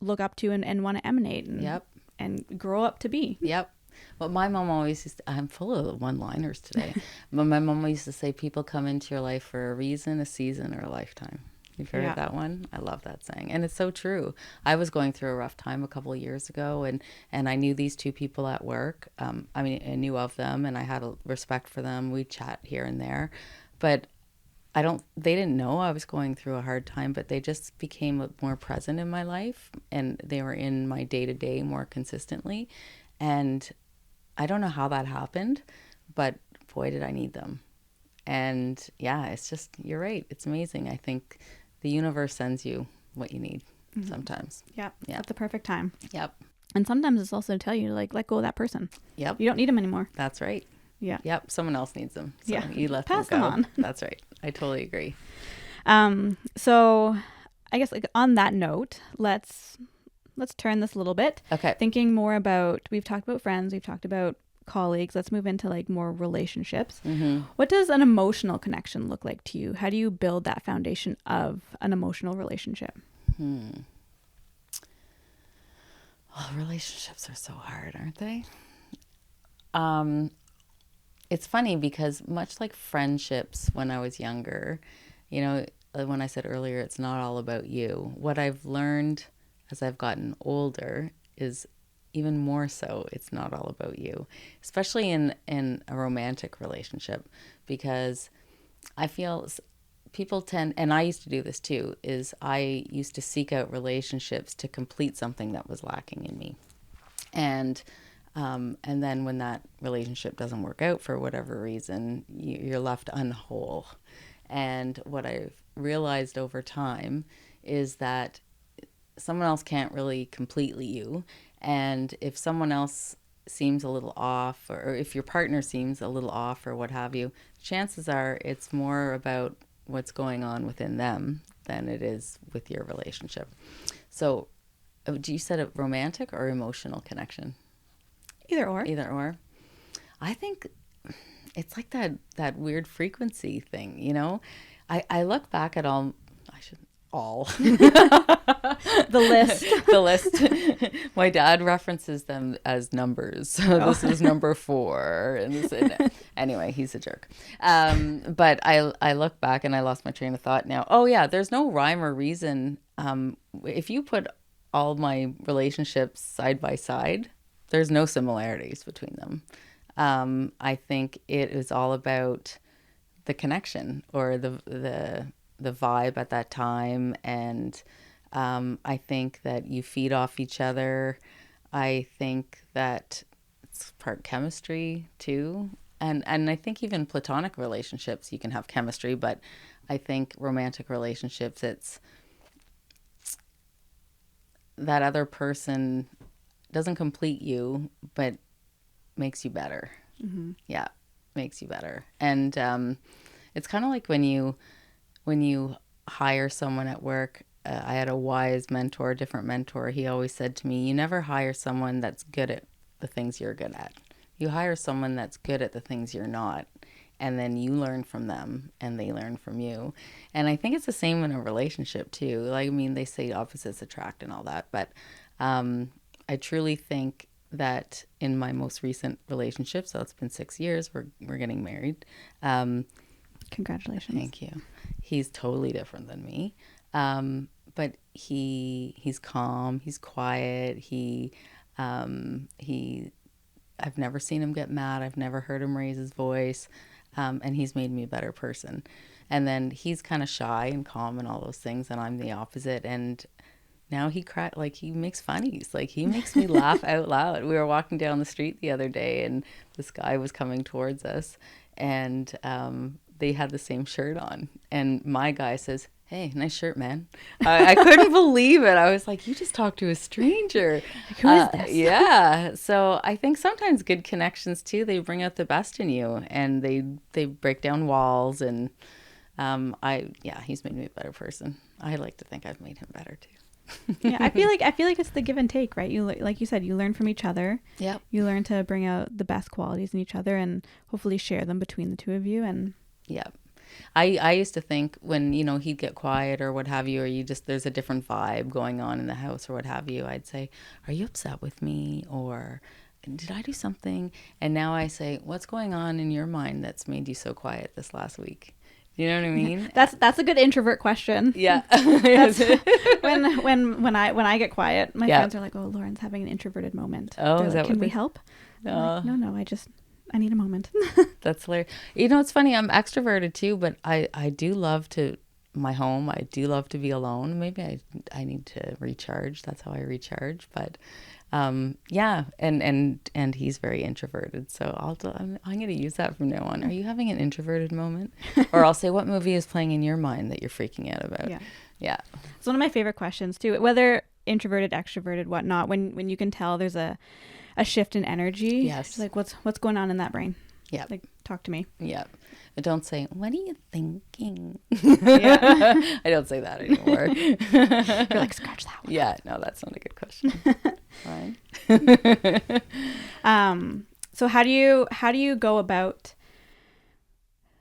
look up to and want to emanate and grow up to be. Yep. Well, my mom always used to, I'm full of one-liners today. But my mom used to say, people come into your life for a reason, a season, or a lifetime. You've heard that one? I love that saying. And it's so true. I was going through a rough time a couple of years ago, and I knew these 2 people at work. I knew of them, and I had a respect for them. We'd chat here and there. But they didn't know I was going through a hard time, but they just became more present in my life, and they were in my day-to-day more consistently. And I don't know how that happened, but boy, did I need them. And yeah, it's just, you're right. It's amazing. I think the universe sends you what you need sometimes. Yep. At the perfect time. Yep. And sometimes it's also to tell you to like let go of that person. Yep. You don't need them anymore. That's right. Yeah. Yep. Someone else needs them. So you let Pass them go. them on. That's right. I totally agree. So I guess like on that note, let's turn this a little bit. Okay. Thinking more about, we've talked about friends, we've talked about colleagues. Let's move into like more relationships. Mm-hmm. What does an emotional connection look like to you? How do you build that foundation of an emotional relationship? Well, relationships are so hard, aren't they? it's funny because much like friendships when I was younger, you know, when I said earlier, it's not all about you. What I've learned as I've gotten older is even more so, it's not all about you, especially in a romantic relationship, because I feel people tend, and I used to do this too, is I used to seek out relationships to complete something that was lacking in me. And then when that relationship doesn't work out for whatever reason, you're left unwhole. And what I've realized over time is that someone else can't really completely you. And if someone else seems a little off, or if your partner seems a little off or what have you, chances are it's more about what's going on within them than it is with your relationship. So, do you said a romantic or emotional connection? Either or. Either or. I think it's like that weird frequency thing, you know? I look back at all, I should all The list. the list. My dad references them as numbers. So this is number 4, and this. Anyway, he's a jerk. But I look back and I lost my train of thought now. Oh yeah, there's no rhyme or reason. If you put all my relationships side by side, there's no similarities between them. I think it is all about the connection or the vibe at that time, and I think that you feed off each other. I think that it's part chemistry too, and I think even platonic relationships you can have chemistry, but I think romantic relationships, it's that other person doesn't complete you, but makes you better. Mm-hmm. Yeah, makes you better. And it's kind of like when you hire someone at work. I had a wise mentor, different mentor. He always said to me, "You never hire someone that's good at the things you're good at. You hire someone that's good at the things you're not." And then you learn from them and they learn from you. And I think it's the same in a relationship too. Like, I mean, they say opposites attract and all that, but I truly think that in my most recent relationship, so it's been 6 years, we're getting married. Congratulations. Thank you. He's totally different than me. But he's calm, he's quiet, I've never seen him get mad, I've never heard him raise his voice. And he's made me a better person. And then he's kind of shy and calm and all those things, and I'm the opposite. And now he he makes funnies. Like, he makes me laugh out loud. We were walking down the street the other day, and this guy was coming towards us, and they had the same shirt on. And my guy says, "Hey, nice shirt, man." I couldn't believe it. I was like, "You just talked to a stranger." Like, who is this? Yeah. So I think sometimes good connections too, they bring out the best in you, and they break down walls. And he's made me a better person. I like to think I've made him better too. Yeah, I feel like it's the give and take, right? You, like you said, you learn from each other. Yeah. You learn to bring out the best qualities in each other and hopefully share them between the two of you. And yeah. I used to think when, he'd get quiet or what have you, or there's a different vibe going on in the house or what have you, I'd say, "Are you upset with me?" Or, "Did I do something?" And now I say, "What's going on in your mind that's made you so quiet this last week?" You know what I mean? That's a good introvert question. Yeah. when I get quiet, my friends are like, "Oh, Lauren's having an introverted moment." Oh, They're is like, that "Can what we they... help?" Like, no, I need a moment. That's hilarious. It's funny. I'm extroverted too, but I do love my home. I do love to be alone. Maybe I need to recharge. That's how I recharge. But yeah, and he's very introverted. So I'm going to use that from now on. Are you having an introverted moment? Or I'll say, "What movie is playing in your mind that you're freaking out about?" Yeah. It's one of my favorite questions too. Whether introverted, extroverted, whatnot. When you can tell there's a shift in energy. Yes. It's like, what's going on in that brain? Yeah. Like, talk to me. Yeah. But don't say, "What are you thinking?" Yeah. I don't say that anymore. You're like, scratch that one. Yeah. No, that's not a good question. Fine. So how do you go about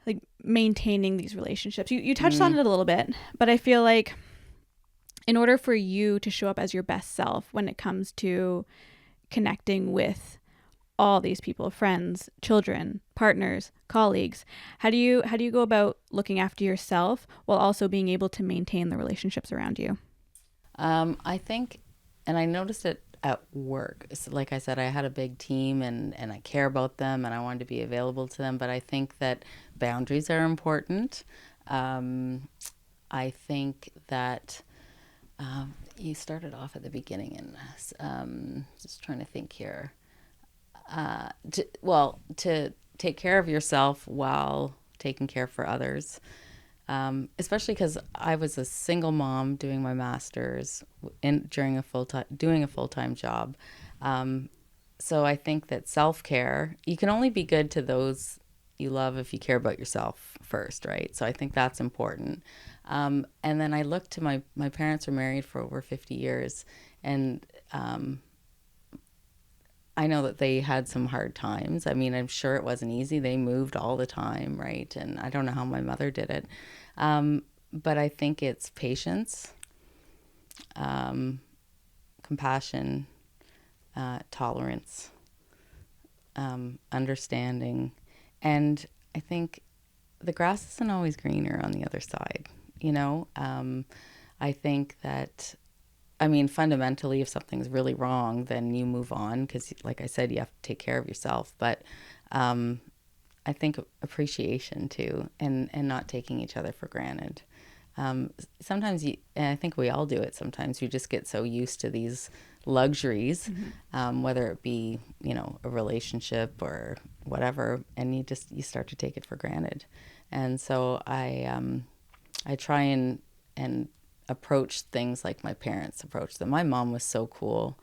like maintaining these relationships? You touched on it a little bit, but I feel like in order for you to show up as your best self when it comes to connecting with all these people, friends, children, partners, colleagues. How do you go about looking after yourself while also being able to maintain the relationships around you? I think, and I noticed it at work. So like I said, I had a big team, and I care about them, and I wanted to be available to them. But I think that boundaries are important. Um, I think that you started off at the beginning, and just trying to think here. To take care of yourself while taking care for others, especially because I was a single mom doing my master's during a doing a full time job. So I think that self care, you can only be good to those you love if you care about yourself first, right? So I think that's important. And then I look to my parents were married for over 50 years, and I know that they had some hard times. I mean, I'm sure it wasn't easy. They moved all the time, right? And I don't know how my mother did it. But I think it's patience, um, compassion, tolerance, understanding. And I think the grass isn't always greener on the other side, you know? I think that, I mean, fundamentally, if something's really wrong, then you move on because, like I said, you have to take care of yourself. But I think appreciation too, and not taking each other for granted. Sometimes and I think we all do it. Sometimes we just get so used to these luxuries, whether it be, a relationship or whatever, and you start to take it for granted. And so I try and approach things like my parents approached them. My mom was so cool.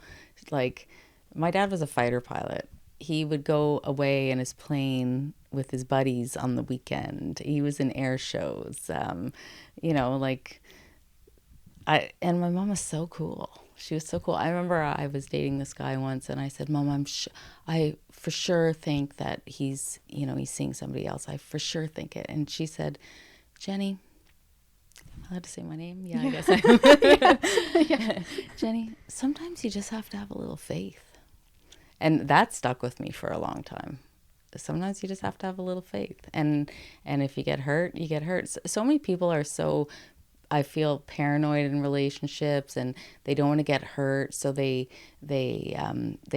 Like, my dad was a fighter pilot. He would go away in his plane with his buddies on the weekend. He was in air shows. Like, and my mom was so cool. She was so cool. I remember I was dating this guy once, and I said, "Mom, I for sure think that he's seeing somebody else. I for sure think it." And she said, "Jenny," I'm allowed to say my name? Yeah, I guess I am. Yeah. "Jenny, sometimes you just have to have a little faith." And that stuck with me for a long time. Sometimes you just have to have a little faith. And if you get hurt, you get hurt. So many people are so, I feel, paranoid in relationships, and they don't want to get hurt, so they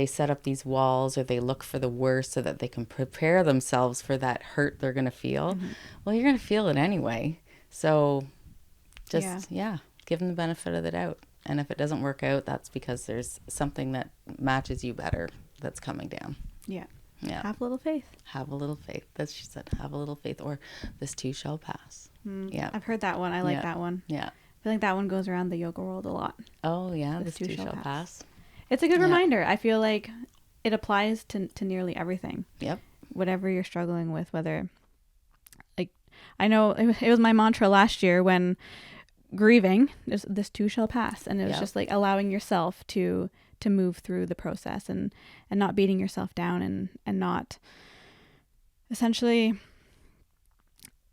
set up these walls, or they look for the worst so that they can prepare themselves for that hurt they're going to feel. Well, you're going to feel it anyway. So just give them the benefit of the doubt. And if it doesn't work out, that's because there's something that matches you better that's coming down. Yeah. Yeah. Have a little faith. Have a little faith. That's, she said, have a little faith, or this too shall pass. Yeah. I've heard that one. I like that one. Yeah. I feel like that one goes around the yoga world a lot. Oh, yeah. This too shall pass. It's a good reminder. I feel like it applies to nearly everything. Yep. Whatever you're struggling with, whether, like, I know it was my mantra last year when grieving, this too shall pass. And it was just like allowing yourself to move through the process, and not beating yourself down, and not essentially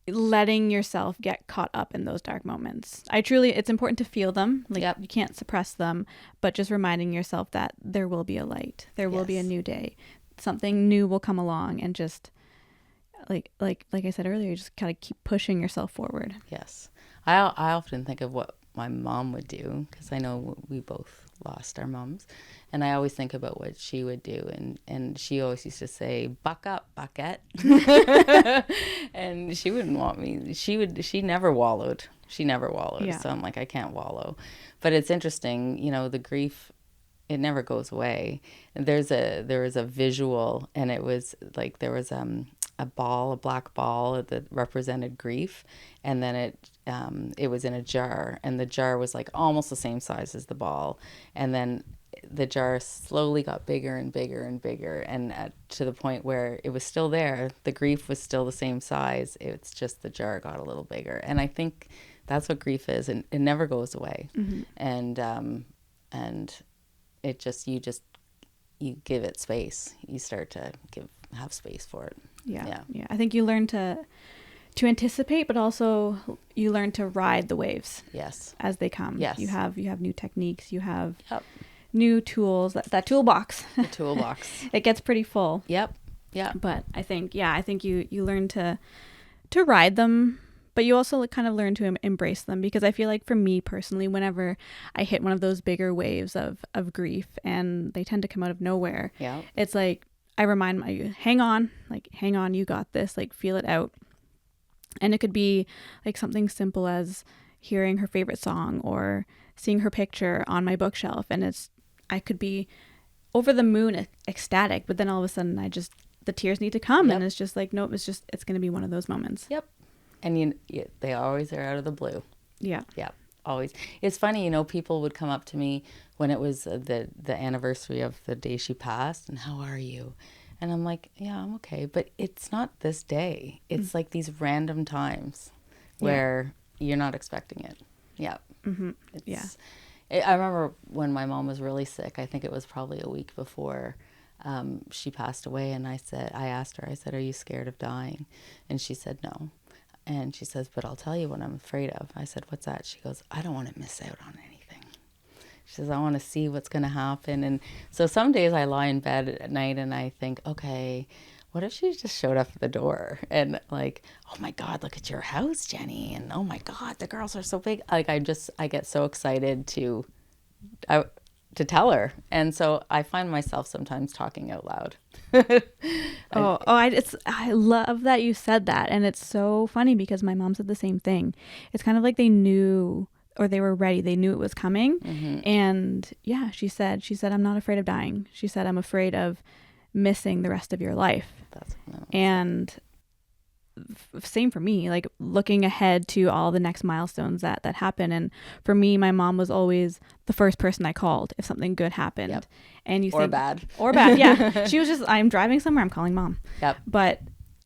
letting yourself get caught up in those dark moments. It's important to feel them. Like, you can't suppress them, but just reminding yourself that there will be a light. There will be a new day. Something new will come along, and just like I said earlier, just kind of keep pushing yourself forward. Yes. I often think of what my mom would do, because I know we both lost our moms, and I always think about what she would do, and she always used to say, "Buck up, bucket." And she wouldn't want me. She never wallowed. Yeah. So I'm like, I can't wallow. But it's interesting, the grief, it never goes away. And there was a visual, and it was like there was a black ball that represented grief, and then it was in a jar, and the jar was like almost the same size as the ball, and then the jar slowly got bigger and bigger and bigger, and to the point where it was still there. The grief was still the same size. It's just the jar got a little bigger, and I think that's what grief is, and it never goes away. And it just you give it space. You start to have space for it. Yeah. I think you learn to anticipate, but also you learn to ride the waves. Yes. As they come. Yes. You have new techniques. You have new tools, that toolbox. The toolbox. It gets pretty full. Yep. Yeah. But I think you learn to ride them, but you also kind of learn to embrace them, because I feel like for me personally, whenever I hit one of those bigger waves of grief, and they tend to come out of nowhere, Yeah. it's like I remind my hang on, you got this, like feel it out. And it could be like something simple as hearing her favorite song or seeing her picture on my bookshelf, and I could be over the moon ecstatic, but then all of a sudden the tears need to come. Yep. And it's just like, nope, it's going to be one of those moments. Yep. And they always are out of the blue. Yeah. Yeah. Always. It's funny, people would come up to me when it was the anniversary of the day she passed, and how are you? And I'm like, yeah, I'm okay. But it's not this day. It's like these random times where you're not expecting it. Yeah. Mm-hmm. I remember when my mom was really sick, I think it was probably a week before she passed away, and I asked her, are you scared of dying? And she said no. And she says, but I'll tell you what I'm afraid of. I said, what's that? She goes, I don't want to miss out on anything. She says, I want to see what's going to happen. And so some days I lie in bed at night and I think, okay, what if she just showed up at the door and like, oh my God, look at your house, Jenny. And oh my God, the girls are so big. Like I get so excited to tell her. And so I find myself sometimes talking out loud. I love that you said that. And it's so funny because my mom said the same thing. It's kind of like they knew, or they were ready. They knew it was coming. Mm-hmm. And yeah, she said, I'm not afraid of dying. She said, I'm afraid of missing the rest of your life. And same for me, like looking ahead to all the next milestones that happen. And for me, my mom was always the first person I called if something good happened. Yep. And or bad. Yeah. She was just, I'm driving somewhere, I'm calling mom. Yep. But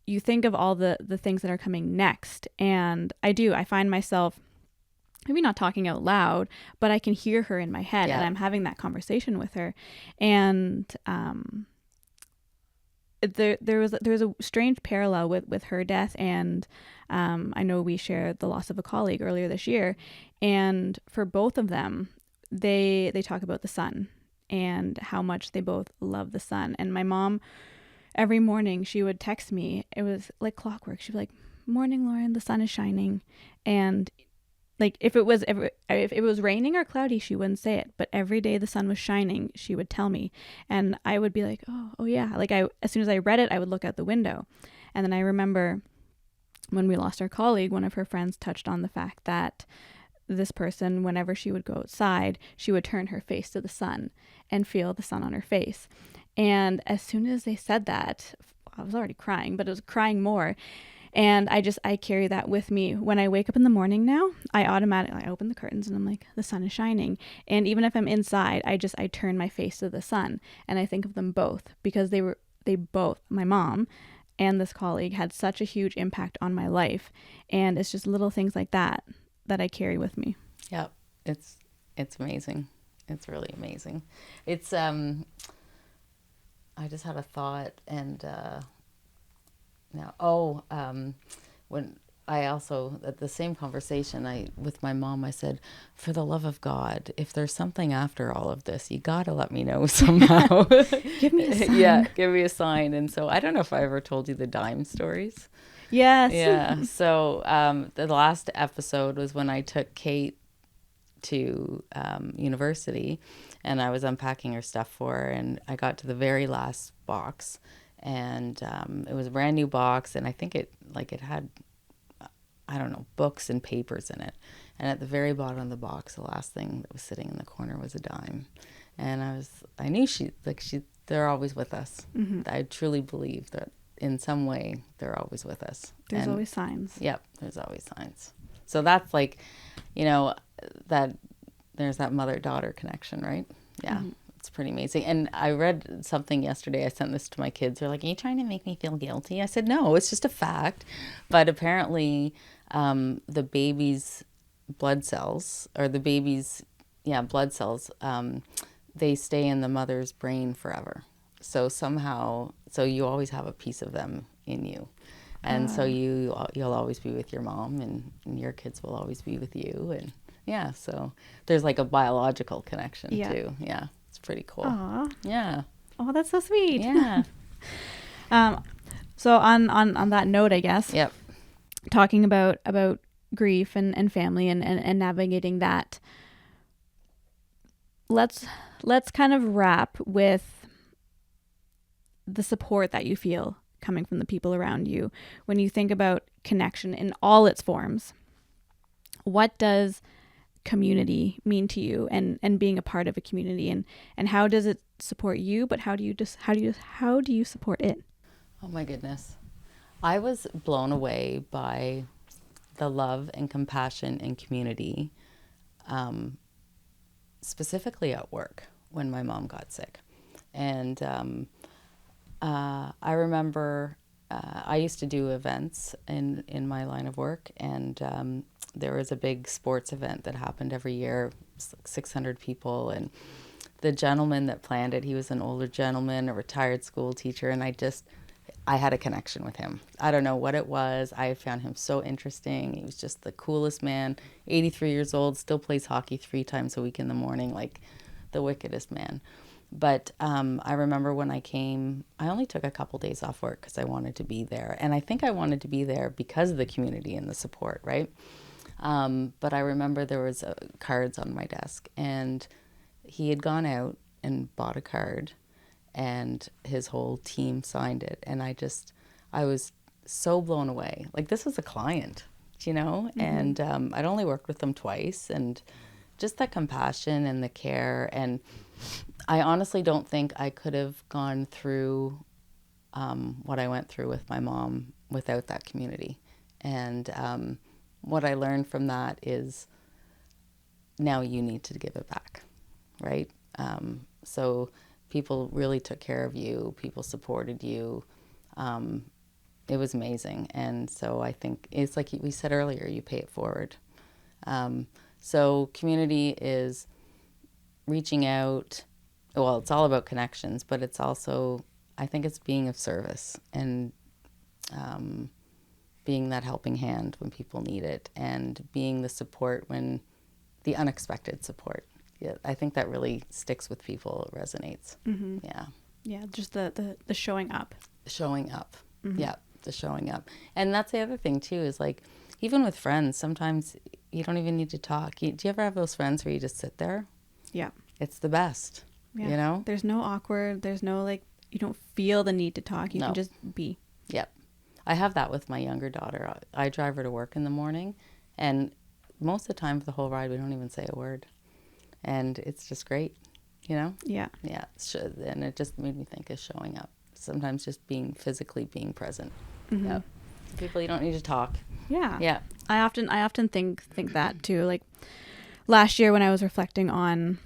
you think of all the things that are coming next. And I find myself maybe not talking out loud, but I can hear her in my head. Yep. And I'm having that conversation with her. And there was a strange parallel with her death, and I know we shared the loss of a colleague earlier this year, and for both of them, they talk about the sun and how much they both love the sun. And my mom, every morning she would text me. It was like clockwork. She'd be like, "Morning, Lauren, the sun is shining," and like if it was raining or cloudy, she wouldn't say it, but every day the sun was shining, she would tell me, and I would be like, oh yeah. Like as soon as I read it, I would look out the window, and then I remember when we lost our colleague, one of her friends touched on the fact that this person, whenever she would go outside, she would turn her face to the sun and feel the sun on her face. And as soon as they said that, I was already crying, but it was crying more. And I carry that with me. When I wake up in the morning now, I open the curtains and I'm like, the sun is shining. And even if I'm inside, I turn my face to the sun. And I think of them both because they both, my mom and this colleague, had such a huge impact on my life. And it's just little things like that I carry with me. Yep. It's amazing. It's really amazing. It's, I just had a thought and, now, when I also, at the same conversation with my mom, I said, for the love of God, if there's something after all of this, you got to let me know somehow. Give me a sign. Yeah, give me a sign. And so I don't know if I ever told you the dime stories. Yes. Yeah. So the last episode was when I took Kate to university and I was unpacking her stuff for her, and I got to the very last box. And it was a brand new box, and I think it had, I don't know, books and papers in it. And at the very bottom of the box, the last thing that was sitting in the corner was a dime. And I knew they're always with us. Mm-hmm. I truly believe that in some way they're always with us. There's always signs. Yep, there's always signs. So that's like, that there's that mother-daughter connection, right? Yeah. Mm-hmm. It's pretty amazing. And I read something yesterday. I sent this to my kids. They're like, are you trying to make me feel guilty? I said, no, it's just a fact. But apparently the baby's blood cells, they stay in the mother's brain forever. So you always have a piece of them in you. And so you'll always be with your mom, and your kids will always be with you. And yeah, so there's like a biological connection too. Yeah. It's pretty cool. Aw. Yeah. Oh, that's so sweet. Yeah. So on that note, I guess, Yep. talking about grief and family and navigating that, let's kind of wrap with the support that you feel coming from the people around you. When you think about connection in all its forms, what does community mean to you, and being a part of a community, and how does it support you, but how do you support it? Oh my goodness. I was blown away by the love and compassion and community, specifically at work when my mom got sick. And I remember I used to do events in my line of work, and there was a big sports event that happened every year, 600 people. And the gentleman that planned it, he was an older gentleman, a retired school teacher, and I had a connection with him. I don't know what it was. I found him so interesting. He was just the coolest man, 83 years old, still plays hockey 3 times a week in the morning, like the wickedest man. But I remember when I came, I only took a couple days off work because I wanted to be there. And I think I wanted to be there because of the community and the support, right? But I remember there was cards on my desk, and he had gone out and bought a card, and his whole team signed it. And I was so blown away. Like, this was a client, Mm-hmm. and I'd only worked with them twice, and just the compassion and the care. And I honestly don't think I could have gone through what I went through with my mom without that community. And what I learned from that is now you need to give it back, right? So people really took care of you. People supported you. It was amazing. And so I think it's like we said earlier, you pay it forward. So community is reaching out. Well, it's all about connections, but it's also, I think it's being of service, and being that helping hand when people need it, and being the support when the unexpected support. Yeah, I think that really sticks with people. It resonates. Mm-hmm. Yeah. Yeah, just the showing up. Showing up. Mm-hmm. Yeah, the showing up. And that's the other thing too, is like, even with friends, sometimes you don't even need to talk. Do you ever have those friends where you just sit there? Yeah. It's the best. Yeah. There's no awkward, there's no, like, you don't feel the need to talk. You No. can just be. Yep. I have that with my younger daughter. I drive her to work in the morning, and most of the time for the whole ride, we don't even say a word. And it's just great, Yeah. Yeah. And it just made me think of showing up. Sometimes just physically being present. Mm-hmm. Yep. People, you don't need to talk. Yeah. Yeah. I often think that too. Like, last year when I was reflecting on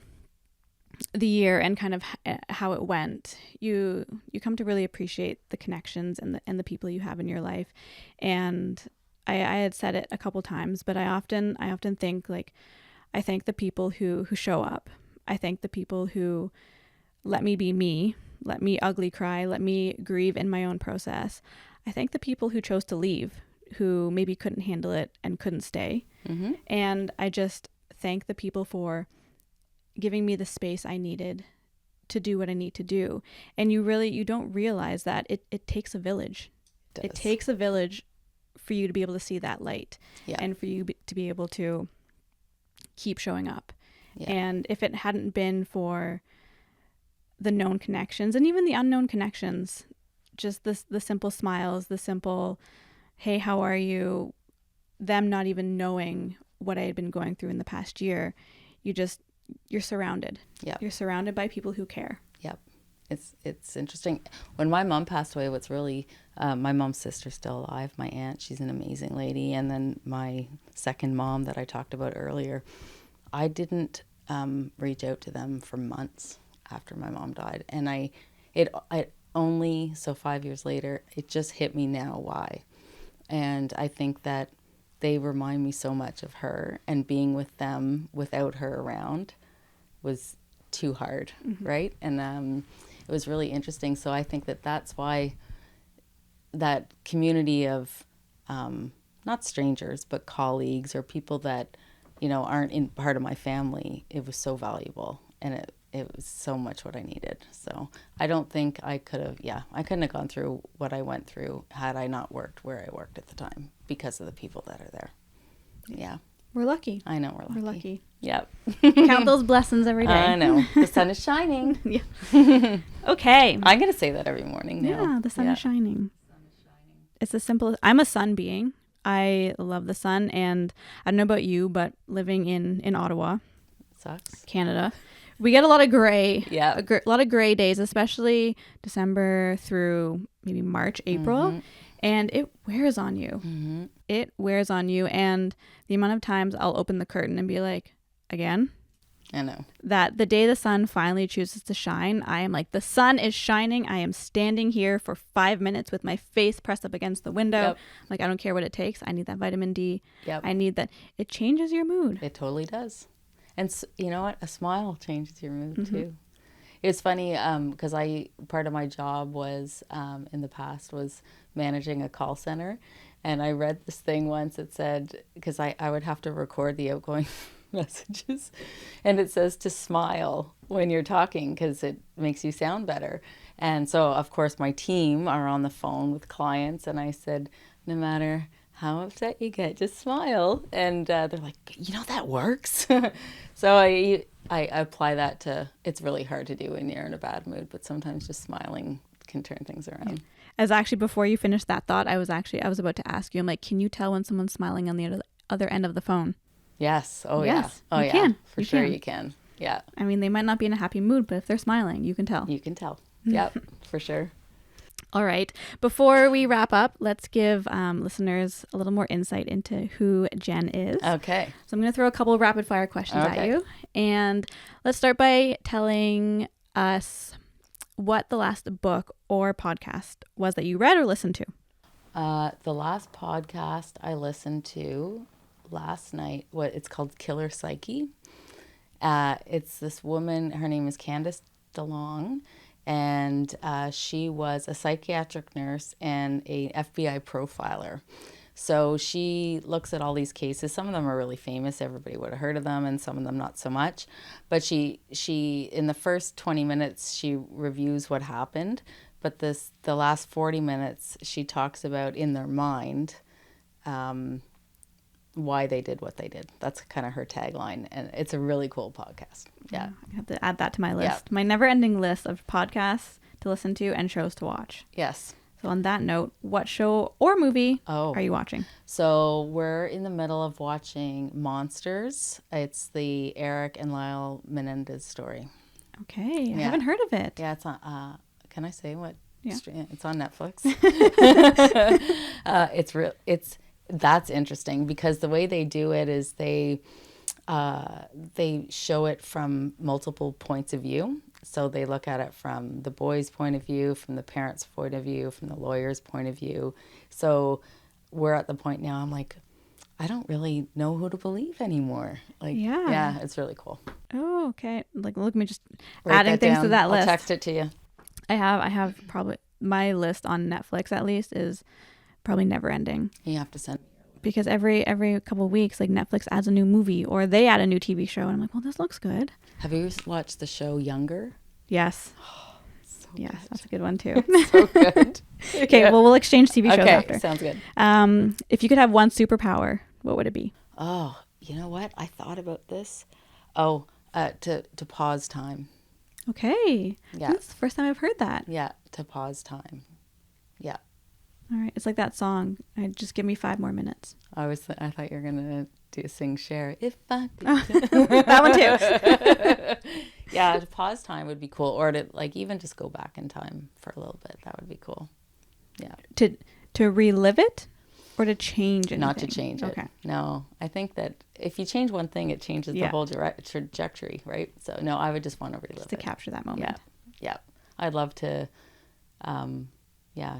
the year and kind of how it went, you come to really appreciate the connections and the people you have in your life. And I had said it a couple times, but I often think, like, I thank the people who show up. I thank the people who let me be me, let me ugly cry, let me grieve in my own process. I thank the people who chose to leave, who maybe couldn't handle it and couldn't stay. Mm-hmm. And I just thank the people for giving me the space I needed to do what I need to do. And you don't realize that it takes a village. It takes a village for you to be able to see that light, Yeah. and for you to be able to keep showing up. Yeah. And if it hadn't been for the known connections and even the unknown connections, just the simple smiles, the simple, hey, how are you? Them not even knowing what I had been going through in the past year, you're surrounded. Yeah. You're surrounded by people who care. Yep. It's interesting. When my mom passed away, what's really, my mom's sister's still alive, my aunt, she's an amazing lady. And then my second mom that I talked about earlier, I didn't reach out to them for months after my mom died. And I only, so 5 years later, it just hit me now why. And I think that they remind me so much of her, and being with them without her around was too hard, Mm-hmm. right? And it was really interesting. So I think that that's why that community of not strangers, but colleagues or people that, aren't in part of my family, it was so valuable. And it was so much what I needed. So I don't think I couldn't have gone through what I went through had I not worked where I worked at the time because of the people that are there. Yeah. We're lucky. I know we're lucky. We're lucky. Yep. Count those blessings every day. I know. The sun is shining. Yeah. Okay. I'm going to say that every morning now. Yeah, the sun is shining. It's as simple as, I'm a sun being. I love the sun, and I don't know about you, but living in Ottawa, Sucks. Canada, we get a lot of gray. Yeah. A lot of gray days, especially December through maybe March, April. Mm-hmm. And it wears on you. Mm-hmm. It wears on you. And the amount of times I'll open the curtain and be like, again? I know. That the day the sun finally chooses to shine, I am like, the sun is shining. I am standing here for 5 minutes with my face pressed up against the window. Yep. Like, I don't care what it takes. I need that vitamin D. Yep. I need that. It changes your mood. It totally does. And you know what? A smile changes your mood Mm-hmm. too. It's funny because part of my job was in the past was managing a call center, and I read this thing once that said, because I would have to record the outgoing messages, and it says to smile when you're talking because it makes you sound better. And so of course my team are on the phone with clients, and I said, no matter how upset you get, just smile. And they're like, that works. So I apply that to, it's really hard to do when you're in a bad mood, but sometimes just smiling can turn things around. As actually, before you finished that thought, I was about to ask you, I'm like, can you tell when someone's smiling on the other end of the phone? Yes. Oh, yes, yeah. Oh, you yeah. can. For you sure can. you can. Yeah. I mean, they might not be in a happy mood, but if they're smiling, you can tell. You can tell. Yep, for sure. All right. Before we wrap up, let's give listeners a little more insight into who Jen is. Okay. So I'm going to throw a couple of rapid fire questions at you. And let's start by telling us what the last book or podcast was that you read or listened to. The last podcast I listened to last night, it's called Killer Psyche. It's this woman, her name is Candace DeLong, and she was a psychiatric nurse and a FBI profiler. So she looks at all these cases. Some of them are really famous. Everybody would have heard of them, and some of them not so much. But she in the first 20 minutes, she reviews what happened. But the last 40 minutes, she talks about in their mind why they did what they did. That's kind of her tagline, and it's a really cool podcast. Yeah. I have to add that to my list. Yeah. My never-ending list of podcasts to listen to and shows to watch. Yes. So on that note, what show or movie are you watching? So we're in the middle of watching Monsters. It's the Eric and Lyle Menendez story. Okay. I haven't heard of it. Yeah, it's on, can I say what? Yeah. It's on Netflix. That's interesting because the way they do it is they show it from multiple points of view. So they look at it from the boy's point of view, from the parent's point of view, from the lawyer's point of view. So we're at the point now, I'm like, I don't really know who to believe anymore. Like, yeah, it's really cool. Oh, okay. Like, look, me just Write adding things to that list. I'll text it to you. I have probably my list on Netflix at least is probably never ending. You have to send me. Because every couple of weeks, like Netflix adds a new movie or they add a new TV show, and I'm like, well, this looks good. Have you watched the show Younger? Yes. Oh, so yes, good. that's a good one too. So good. Okay, well, we'll exchange TV shows after. Sounds good. If you could have one superpower, what would it be? Oh, you know what? I thought about this. Oh, to pause time. Okay. Yeah. That's the first time I've heard that. Yeah, to pause time. Yeah. All right. It's like that song. Just give me 5 more minutes. I thought you were gonna sing Cher. If I that one too. Yeah, to pause time would be cool, or to even just go back in time for a little bit. That would be cool. Yeah. To relive it, or to change anything? Not to change it. Okay. No, I think that if you change one thing, it changes the whole trajectory, right? So no, I would just want to relive just to it. capture that moment. Yeah, yeah. I'd love to.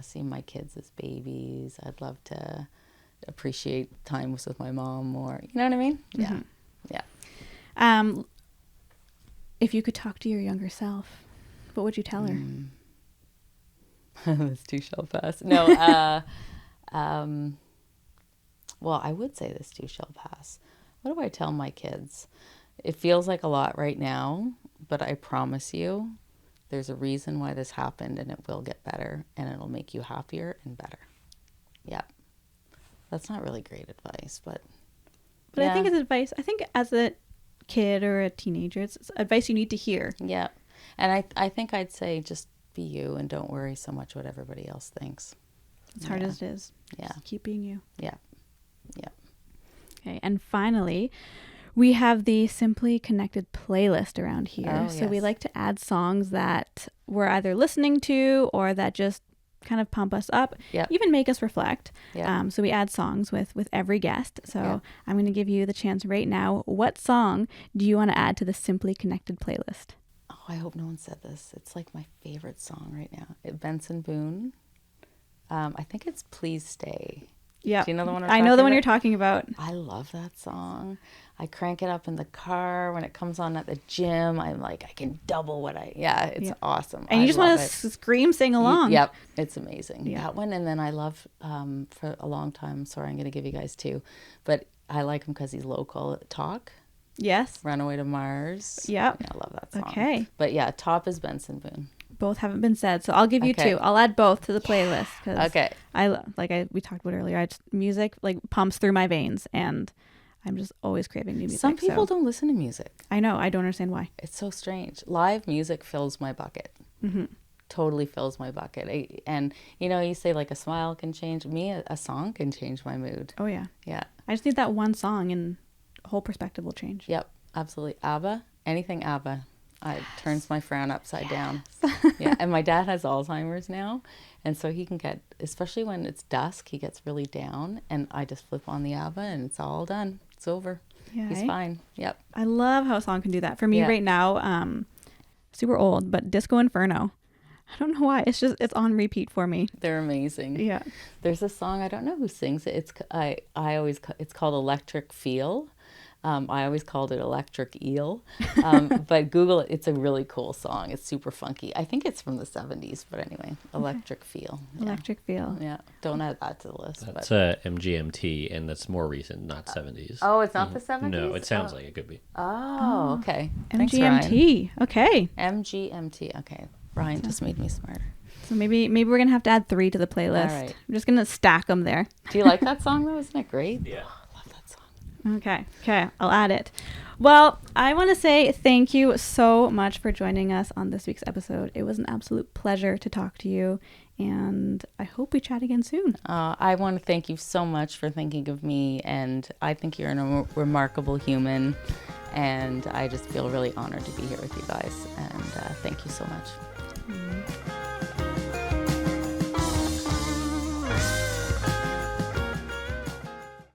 See my kids as babies. I'd love to appreciate times with my mom more. You know what I mean? Mm-hmm. Yeah. If you could talk to your younger self, what would you tell her? This too shall pass. No. Well, I would say this too shall pass. What do I tell my kids? It feels like a lot right now, but I promise you, there's a reason why this happened, and it will get better, and it'll make you happier and better. Yeah. That's not really great advice, but I think it's advice. I think as a kid or a teenager, it's advice you need to hear. Yeah. And I think I'd say just be you and don't worry so much what everybody else thinks. As hard as it is. Yeah. Just keep being you. Yeah. Yeah. Okay. And finally, we have the Simply Connected playlist around here. So we like to add songs that we're either listening to or that just kind of pump us up, even make us reflect. So we add songs with every guest. So I'm going to give you the chance right now. What song do you want to add to the Simply Connected playlist? Oh, I hope no one said this. It's like my favorite song right now. Benson Boone. I think it's Please Stay. Yeah. Do you know the one I know the one you're talking about. I love that song. I crank it up in the car. When it comes on at the gym, I'm like, I can double what it's awesome. And you just want to scream, sing along. Yep. It's amazing. Yeah. That one. And then I love, for a long time, sorry, I'm going to give you guys two, but I like him because he's local. Talk. Yes. Runaway to Mars. Yep. Yeah, I love that song. Okay. But yeah, top is Benson Boone. Both haven't been said, so I'll give you two. I'll add both to the playlist. Okay. We talked about earlier. Music like pumps through my veins, and I'm just always craving new music. Some people don't listen to music. I know. I don't understand why. It's so strange. Live music fills my bucket. Mm-hmm. Totally fills my bucket. And you say like a smile can change me. A song can change my mood. Oh yeah. Yeah. I just need that one song, and the whole perspective will change. Yep. Absolutely. ABBA. Anything ABBA. It turns my frown upside down. Yeah, and my dad has Alzheimer's now, and so he can get, especially when it's dusk, he gets really down, and I just flip on the ABBA, and it's all done. It's over. Yeah, he's fine. Yep. I love how a song can do that. For me right now, super old, but Disco Inferno. I don't know why. It's on repeat for me. They're amazing. Yeah. There's a song, I don't know who sings it. It's called Electric Feel. I always called it Electric Eel, but Google it. It's a really cool song. It's super funky. I think it's from the 70s, but anyway, Electric Feel. Yeah. Electric Feel. Yeah, don't add that to the list. That's MGMT, and that's more recent, not 70s. Oh, it's not the 70s? No, it sounds like it could be. Oh, okay. MGMT. Thanks, okay. MGMT. Okay. Ryan just made me smarter. So maybe we're going to have to add 3 to the playlist. All right. I'm just going to stack them there. Do you like that song, though? Isn't it great? Yeah. Okay, I'll add it. Well, I want to say thank you so much for joining us on this week's episode. It was an absolute pleasure to talk to you, and I hope we chat again soon. I want to thank you so much for thinking of me, and I think you're a remarkable human, and I just feel really honored to be here with you guys, and thank you so much.